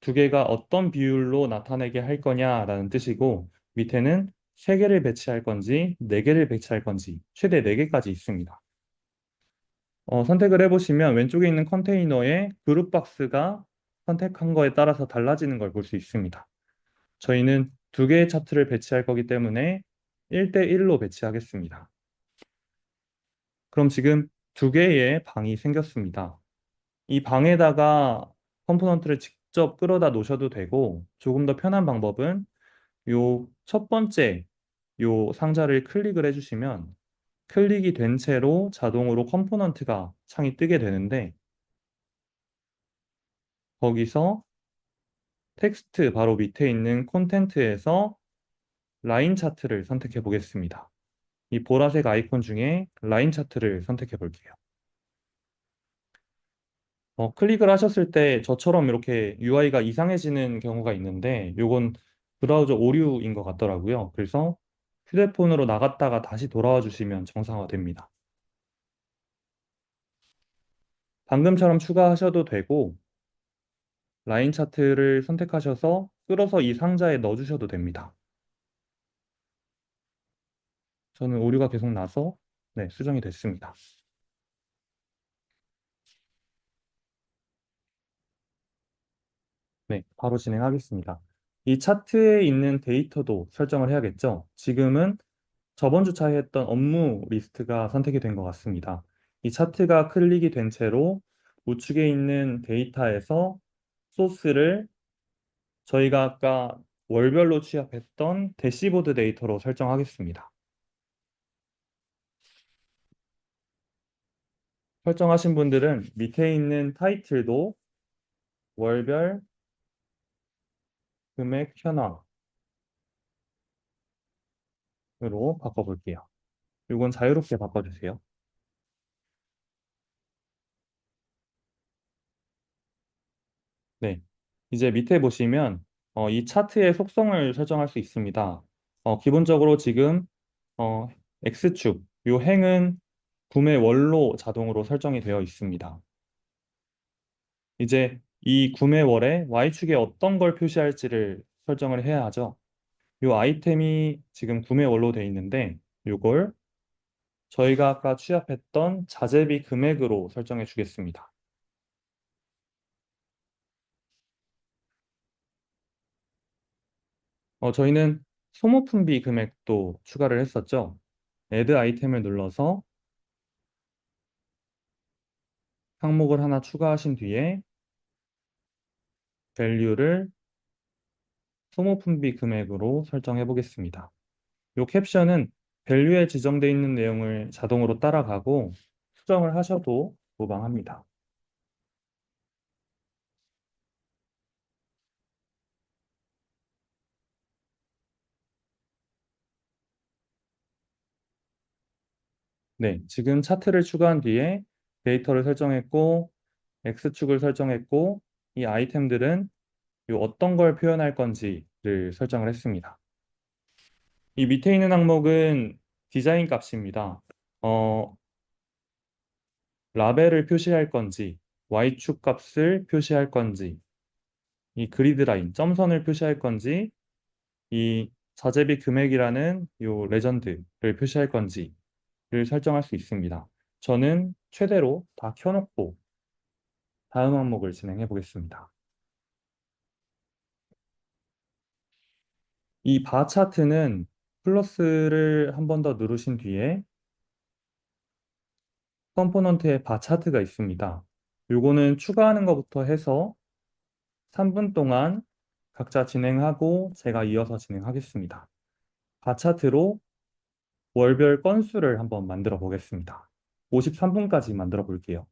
두 개가 어떤 비율로 나타내게 할 거냐라는 뜻이고 밑에는 세 개를 배치할 건지 네 개를 배치할 건지 최대 네 개까지 있습니다. 선택을 해보시면 왼쪽에 있는 컨테이너에 그룹 박스가 선택한 거에 따라서 달라지는 걸 볼 수 있습니다. 저희는 두 개의 차트를 배치할 거기 때문에 1대1로 배치하겠습니다. 그럼 지금 두 개의 방이 생겼습니다. 이 방에다가 컴포넌트를 직접 끌어다 놓으셔도 되고 조금 더 편한 방법은 요 첫 번째 요 상자를 클릭을 해주시면 클릭이 된 채로 자동으로 컴포넌트가 창이 뜨게 되는데 거기서 텍스트 바로 밑에 있는 콘텐트에서 라인 차트를 선택해 보겠습니다. 이 보라색 아이콘 중에 라인 차트를 선택해 볼게요. 클릭을 하셨을 때 저처럼 이렇게 UI가 이상해지는 경우가 있는데 이건 브라우저 오류인 것 같더라고요. 그래서 휴대폰으로 나갔다가 다시 돌아와 주시면 정상화됩니다. 방금처럼 추가하셔도 되고 라인 차트를 선택하셔서 끌어서 이 상자에 넣어 주셔도 됩니다. 저는 오류가 계속 나서 네, 수정이 됐습니다. 네, 바로 진행하겠습니다. 이 차트에 있는 데이터도 설정을 해야겠죠? 지금은 저번 주차에 했던 업무 리스트가 선택이 된 것 같습니다. 이 차트가 클릭이 된 채로 우측에 있는 데이터에서 소스를 저희가 아까 월별로 취합했던 대시보드 데이터로 설정하겠습니다. 설정하신 분들은 밑에 있는 타이틀도 월별 금액 현황으로 바꿔볼게요. 이건 자유롭게 바꿔주세요. 네. 이제 밑에 보시면 이 차트의 속성을 설정할 수 있습니다. 기본적으로 지금 어, X축, 요 행은 구매월로 자동으로 설정이 되어 있습니다. 이제 이 구매월에 Y축에 어떤 걸 표시할지를 설정을 해야 하죠. 요 아이템이 지금 구매월로 되어 있는데 요걸 저희가 아까 취합했던 자재비 금액으로 설정해 주겠습니다. 저희는 소모품비 금액도 추가를 했었죠. Add 아이템을 눌러서 항목을 하나 추가하신 뒤에 value를 소모품비 금액으로 설정해 보겠습니다. 이 캡션은 value에 지정되어 있는 내용을 자동으로 따라가고 수정을 하셔도 무방합니다. 네, 지금 차트를 추가한 뒤에 데이터를 설정했고 X축을 설정했고 이 아이템들은 이 어떤 걸 표현할 건지를 설정을 했습니다. 이 밑에 있는 항목은 디자인 값입니다. 어, 라벨을 표시할 건지, Y축 값을 표시할 건지, 이 그리드 라인, 점선을 표시할 건지, 이 자재비 금액이라는 요 레전드를 표시할 건지를 설정할 수 있습니다. 저는 최대로 다 켜놓고 다음 항목을 진행해 보겠습니다. 이 바 차트는 플러스를 한 번 더 누르신 뒤에 컴포넌트에 바 차트가 있습니다. 요거는 추가하는 것부터 해서 3분 동안 각자 진행하고 제가 이어서 진행하겠습니다. 바 차트로 월별 건수를 한번 만들어 보겠습니다. 53분까지 만들어 볼게요.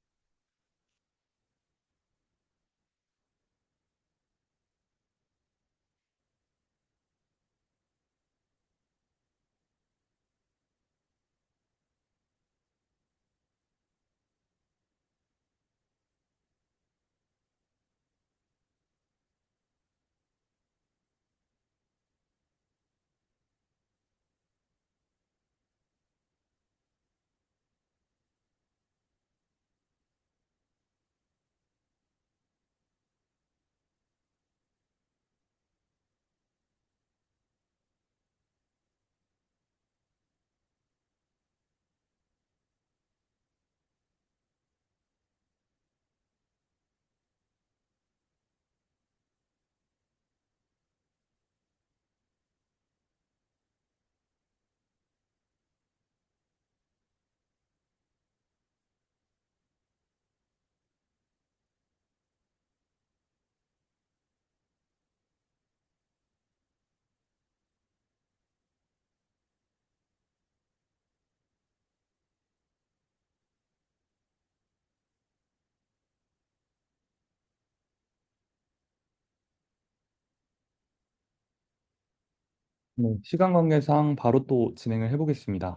네, 시간 관계상 바로 또 진행을 해보겠습니다.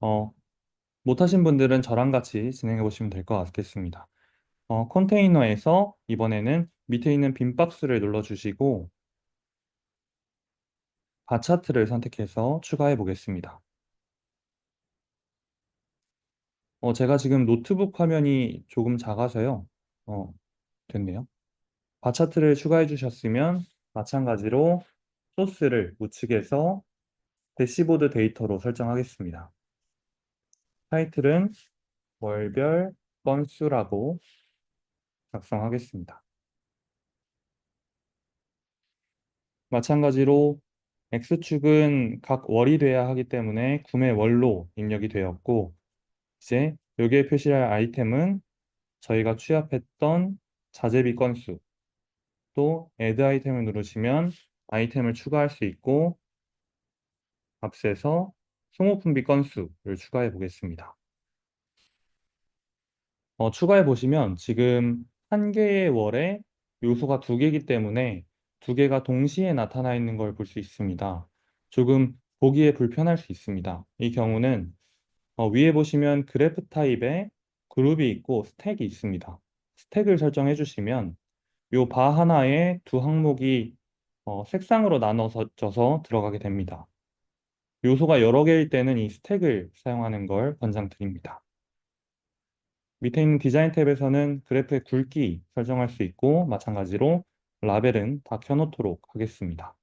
어, 못하신 분들은 저랑 같이 진행해 보시면 될 것 같겠습니다. 컨테이너에서 이번에는 밑에 있는 빈 박스를 눌러주시고 바차트를 선택해서 추가해 보겠습니다. 제가 지금 노트북 화면이 조금 작아서요. 어, 됐네요. 바차트를 추가해 주셨으면 마찬가지로 소스를 우측에서 대시보드 데이터로 설정하겠습니다. 타이틀은 월별 건수라고 작성하겠습니다. 마찬가지로 X축은 각 월이 돼야 하기 때문에 구매 월로 입력이 되었고, 이제 여기에 표시할 아이템은 저희가 취합했던 자재비 건수, 또 add 아이템을 누르시면 아이템을 추가할 수 있고, 값에서 소모품비 건수를 추가해 보겠습니다. 추가해 보시면 지금 한 개의 월에 요소가 두 개이기 때문에 두 개가 동시에 나타나 있는 걸 볼 수 있습니다. 조금 보기에 불편할 수 있습니다. 이 경우는 위에 보시면 그래프 타입에 그룹이 있고 스택이 있습니다. 스택을 설정해 주시면 요 바 하나에 두 항목이 색상으로 나눠져서 들어가게 됩니다. 요소가 여러 개일 때는 이 스택을 사용하는 걸 권장드립니다. 밑에 있는 디자인 탭에서는 그래프의 굵기 설정할 수 있고 마찬가지로 라벨은 다 켜놓도록 하겠습니다.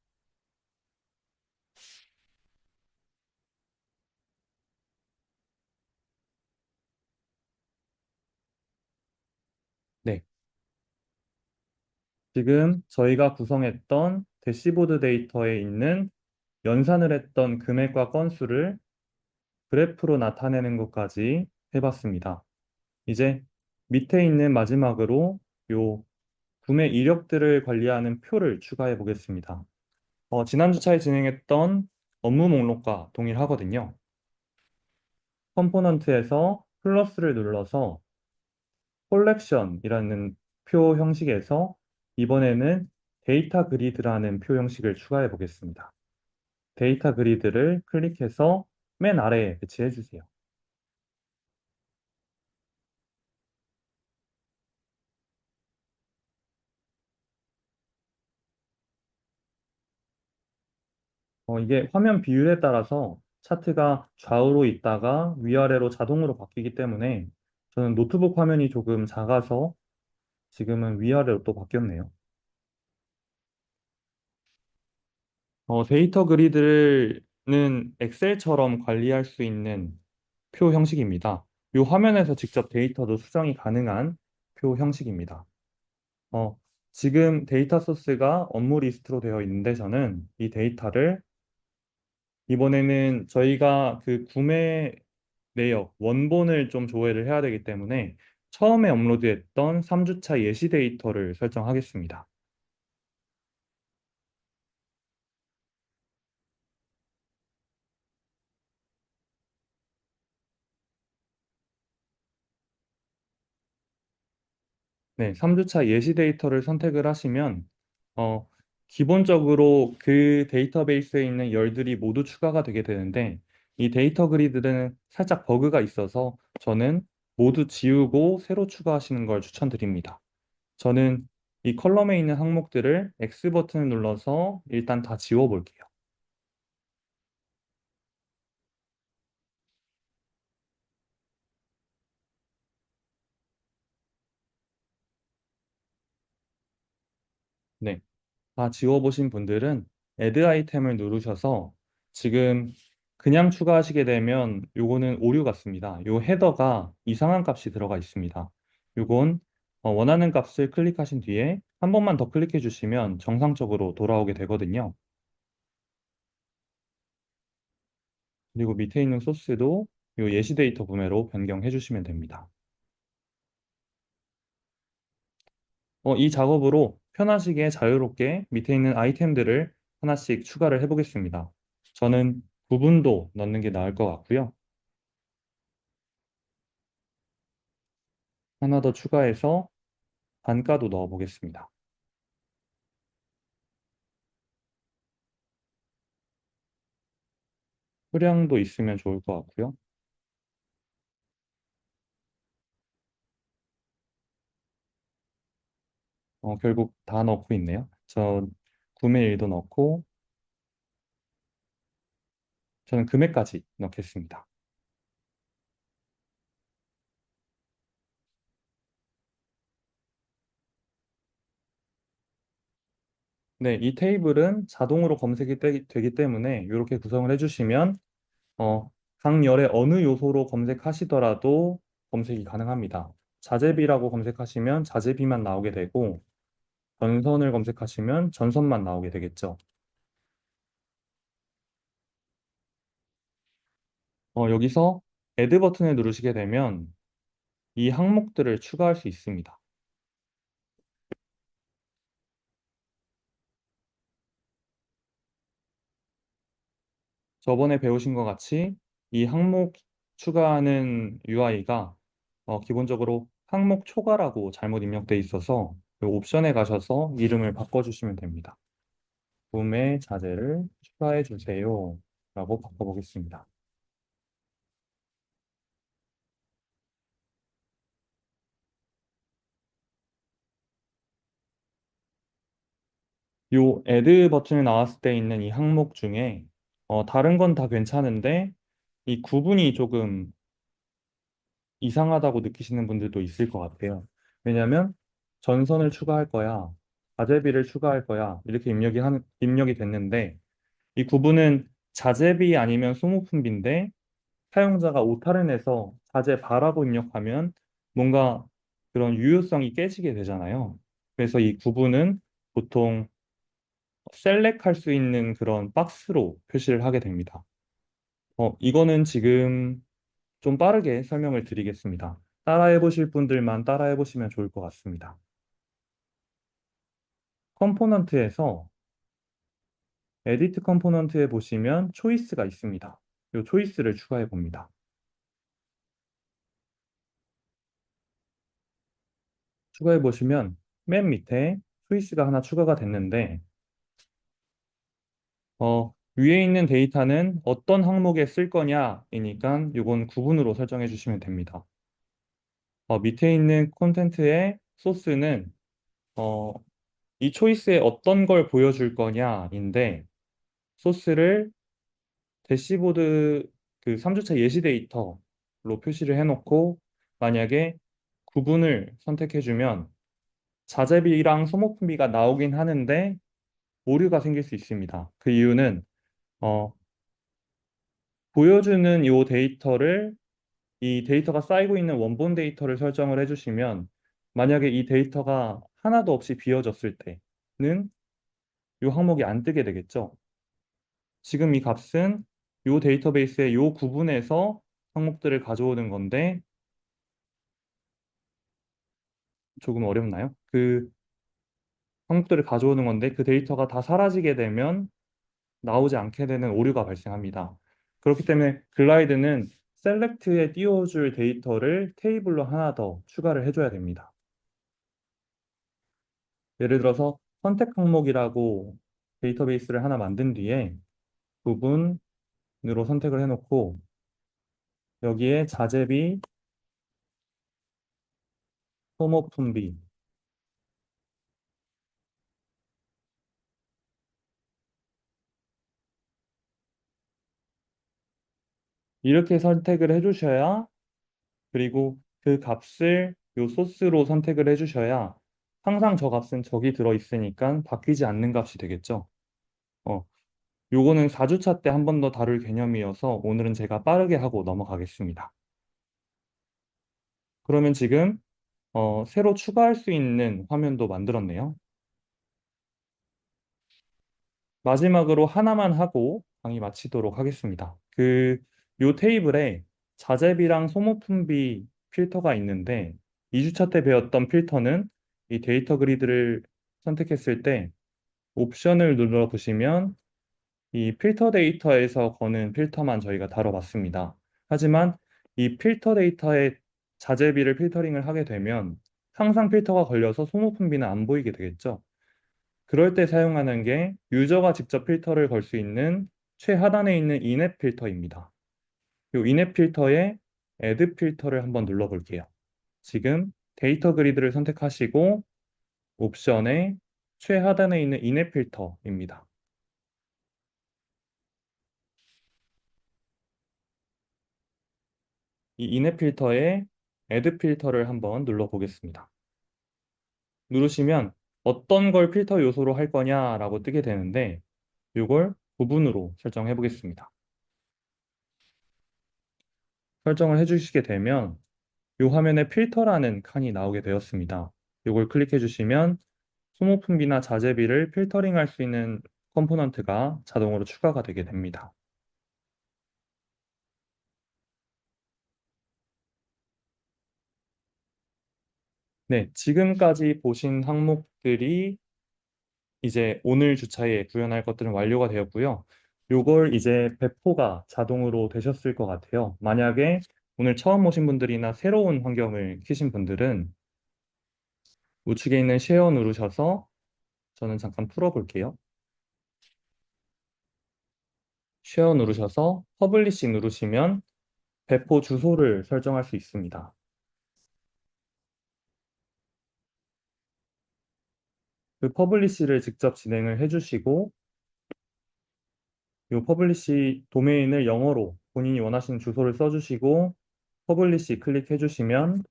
네, 지금 저희가 구성했던 대시보드 데이터에 있는 연산을 했던 금액과 건수를 그래프로 나타내는 것까지 해봤습니다. 이제 밑에 있는 마지막으로 요 구매 이력들을 관리하는 표를 추가해 보겠습니다. 지난 주차에 진행했던 업무 목록과 동일하거든요. 컴포넌트에서 플러스를 눌러서 콜렉션이라는 표 형식에서 이번에는 데이터 그리드라는 표 형식을 추가해 보겠습니다. 데이터 그리드를 클릭해서 맨 아래에 배치해 주세요. 이게 화면 비율에 따라서 차트가 좌우로 있다가 위아래로 자동으로 바뀌기 때문에 저는 노트북 화면이 조금 작아서 지금은 위아래로 또 바뀌었네요. 데이터 그리드는 엑셀처럼 관리할 수 있는 표 형식입니다. 이 화면에서 직접 데이터도 수정이 가능한 표 형식입니다. 어, 지금 데이터 소스가 업무 리스트로 되어 있는데 저는 이 데이터를 이번에는 저희가 그 구매 내역, 원본을 좀 조회를 해야 되기 때문에 처음에 업로드했던 3주차 예시 데이터를 설정하겠습니다. 네, 3주차 예시 데이터를 선택을 하시면 어, 기본적으로 그 데이터베이스에 있는 열들이 모두 추가가 되게 되는데 이 데이터 그리드는 살짝 버그가 있어서 저는 모두 지우고 새로 추가하시는 걸 추천드립니다. 저는 이 컬럼에 있는 항목들을 X 버튼을 눌러서 일단 다 지워 볼게요. 네. 다 지워보신 분들은 Add 아이템을 누르셔서 지금 그냥 추가하시게 되면 요거는 오류 같습니다. 요 헤더가 이상한 값이 들어가 있습니다. 요건 원하는 값을 클릭하신 뒤에 한 번만 더 클릭해 주시면 정상적으로 돌아오게 되거든요. 그리고 밑에 있는 소스도 요 예시 데이터 구매로 변경해 주시면 됩니다. 이 작업으로 편하시게 자유롭게 밑에 있는 아이템들을 하나씩 추가를 해보겠습니다. 저는 부분도 넣는 게 나을 것 같고요. 하나 더 추가해서 단가도 넣어 보겠습니다. 수량도 있으면 좋을 것 같고요. 결국 다 넣고 있네요. 저 구매일도 넣고 저는 금액까지 넣겠습니다. 네, 이 테이블은 자동으로 검색이 되기 때문에 이렇게 구성을 해주시면 어, 각 열의 어느 요소로 검색하시더라도 검색이 가능합니다. 자재비라고 검색하시면 자재비만 나오게 되고 전선을 검색하시면 전선만 나오게 되겠죠. 여기서 Add 버튼을 누르시게 되면 이 항목들을 추가할 수 있습니다. 저번에 배우신 것 같이 이 항목 추가하는 UI가 기본적으로 항목 초과라고 잘못 입력돼 있어서 그 옵션에 가셔서 이름을 바꿔주시면 됩니다. 구매 자재를 추가해 주세요 라고 바꿔보겠습니다. 요 Add 버튼이 나왔을 때 있는 이 항목 중에 다른 건 다 괜찮은데 이 구분이 조금 이상하다고 느끼시는 분들도 있을 것 같아요. 왜냐하면 전선을 추가할 거야, 자재비를 추가할 거야 이렇게 입력이 됐는데 이 구분은 자재비 아니면 소모품비인데 사용자가 오타를 내서 자재바라고 입력하면 뭔가 그런 유효성이 깨지게 되잖아요. 그래서 이 구분은 보통 셀렉할 수 있는 그런 박스로 표시를 하게 됩니다. 이거는 지금 좀 빠르게 설명을 드리겠습니다. 따라해 보실 분들만 따라해 보시면 좋을 것 같습니다. 컴포넌트에서 에디트 컴포넌트에 보시면 초이스가 있습니다. 이 초이스를 추가해 봅니다. 추가해 보시면 맨 밑에 초이스가 하나 추가가 됐는데 위에 있는 데이터는 어떤 항목에 쓸 거냐이니까 이건 구분으로 설정해 주시면 됩니다. 밑에 있는 콘텐츠의 소스는 어, 이 초이스에 어떤 걸 보여줄 거냐인데 소스를 대시보드 그 3주차 예시 데이터로 표시를 해놓고 만약에 구분을 선택해주면 자재비랑 소모품비가 나오긴 하는데 오류가 생길 수 있습니다. 그 이유는 어, 보여주는 이 데이터를 이 데이터가 쌓이고 있는 원본 데이터를 설정을 해주시면 만약에 이 데이터가 하나도 없이 비워졌을 때는 이 항목이 안 뜨게 되겠죠. 지금 이 값은 이 데이터베이스의 이 구분에서 항목들을 가져오는 건데 조금 어렵나요? 그 항목들을 가져오는 건데 그 데이터가 다 사라지게 되면 나오지 않게 되는 오류가 발생합니다. 그렇기 때문에 글라이드는 셀렉트에 띄워줄 데이터를 테이블로 하나 더 추가를 해줘야 됩니다. 예를 들어서 선택 항목이라고 데이터베이스를 하나 만든 뒤에 부분으로 선택을 해놓고 여기에 자재비, 소모품비 이렇게 선택을 해주셔야 그리고 그 값을 요 소스로 선택을 해주셔야 항상 저 값은 저기 들어있으니까 바뀌지 않는 값이 되겠죠. 어, 요거는 4주차 때 한 번 더 다룰 개념이어서 오늘은 제가 빠르게 하고 넘어가겠습니다. 그러면 지금 새로 추가할 수 있는 화면도 만들었네요. 마지막으로 하나만 하고 강의 마치도록 하겠습니다. 요 테이블에 자재비랑 소모품비 필터가 있는데 2주차 때 배웠던 필터는 이 데이터 그리드를 선택했을 때 옵션을 눌러 보시면 이 필터 데이터에서 거는 필터만 저희가 다뤄봤습니다. 하지만 이 필터 데이터의 자재비를 필터링을 하게 되면 항상 필터가 걸려서 소모품비는 안 보이게 되겠죠. 그럴 때 사용하는 게 유저가 직접 필터를 걸 수 있는 최하단에 있는 인앱 필터입니다. 이 인앱 필터에 Add 필터를 한번 눌러볼게요. 지금 데이터 그리드를 선택하시고 옵션에 최하단에 있는 인앱 필터입니다. 이 인앱 필터에 Add 필터를 한번 눌러보겠습니다. 누르시면 어떤 걸 필터 요소로 할 거냐라고 뜨게 되는데 이걸 부분으로 설정해 보겠습니다. 설정을 해주시게 되면 이 화면에 필터라는 칸이 나오게 되었습니다. 이걸 클릭해 주시면 소모품비나 자재비를 필터링 할 수 있는 컴포넌트가 자동으로 추가가 되게 됩니다. 네, 지금까지 보신 항목들이 이제 오늘 주차에 구현할 것들은 완료가 되었고요. 요걸 이제 배포가 자동으로 되셨을 것 같아요. 만약에 오늘 처음 오신 분들이나 새로운 환경을 키신 분들은 우측에 있는 쉐어 누르셔서 저는 잠깐 풀어볼게요. 쉐어 누르셔서 퍼블리시 누르시면 배포 주소를 설정할 수 있습니다. 그 퍼블리시를 직접 진행을 해주시고 이 퍼블리시 도메인을 영어로 본인이 원하시는 주소를 써주시고 퍼블리시 클릭해 주시면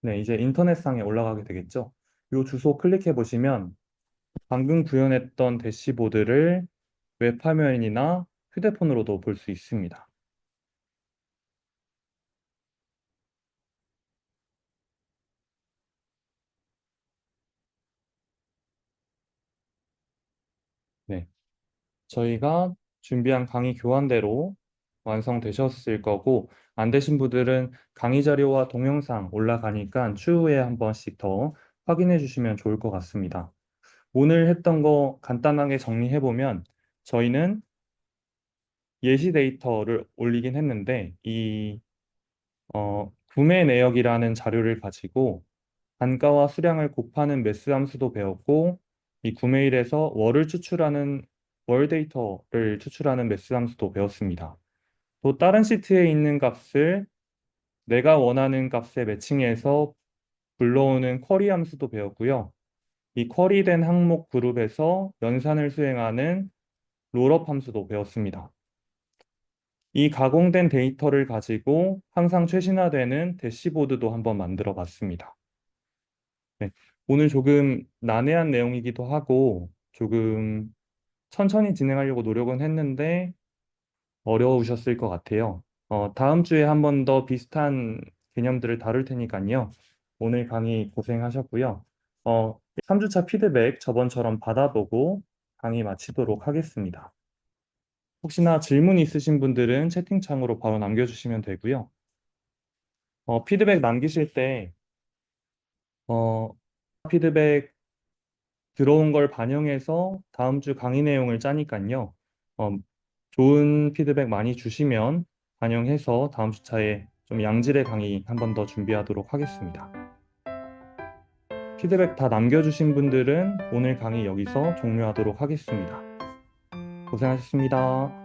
네, 이제 인터넷상에 올라가게 되겠죠. 이 주소 클릭해 보시면 방금 구현했던 대시보드를 웹화면이나 휴대폰으로도 볼 수 있습니다. 네, 저희가 준비한 강의 교환대로 완성되셨을 거고 안 되신 분들은 강의 자료와 동영상 올라가니까 추후에 한 번씩 더 확인해 주시면 좋을 것 같습니다. 오늘 했던 거 간단하게 정리해 보면 저희는 예시 데이터를 올리긴 했는데 이 구매 내역이라는 자료를 가지고 단가와 수량을 곱하는 매스 함수도 배웠고 이 구매일에서 월을 추출하는 월 데이터를 추출하는 매스 함수도 배웠습니다. 또 다른 시트에 있는 값을 내가 원하는 값에 매칭해서 불러오는 쿼리 함수도 배웠고요. 이 쿼리된 항목 그룹에서 연산을 수행하는 롤업 함수도 배웠습니다. 이 가공된 데이터를 가지고 항상 최신화되는 대시보드도 한번 만들어 봤습니다. 네, 오늘 조금 난해한 내용이기도 하고 조금 천천히 진행하려고 노력은 했는데 어려우셨을 것 같아요. 다음 주에 한 번 더 비슷한 개념들을 다룰 테니까요. 오늘 강의 고생하셨고요. 3주차 피드백 저번처럼 받아보고 강의 마치도록 하겠습니다. 혹시나 질문 있으신 분들은 채팅창으로 바로 남겨주시면 되고요. 피드백 남기실 때 어, 피드백 들어온 걸 반영해서 다음 주 강의 내용을 짜니까요. 어, 좋은 피드백 많이 주시면 반영해서 다음 주차에 좀 양질의 강의 한 번 더 준비하도록 하겠습니다. 피드백 다 남겨주신 분들은 오늘 강의 여기서 종료하도록 하겠습니다. 고생하셨습니다.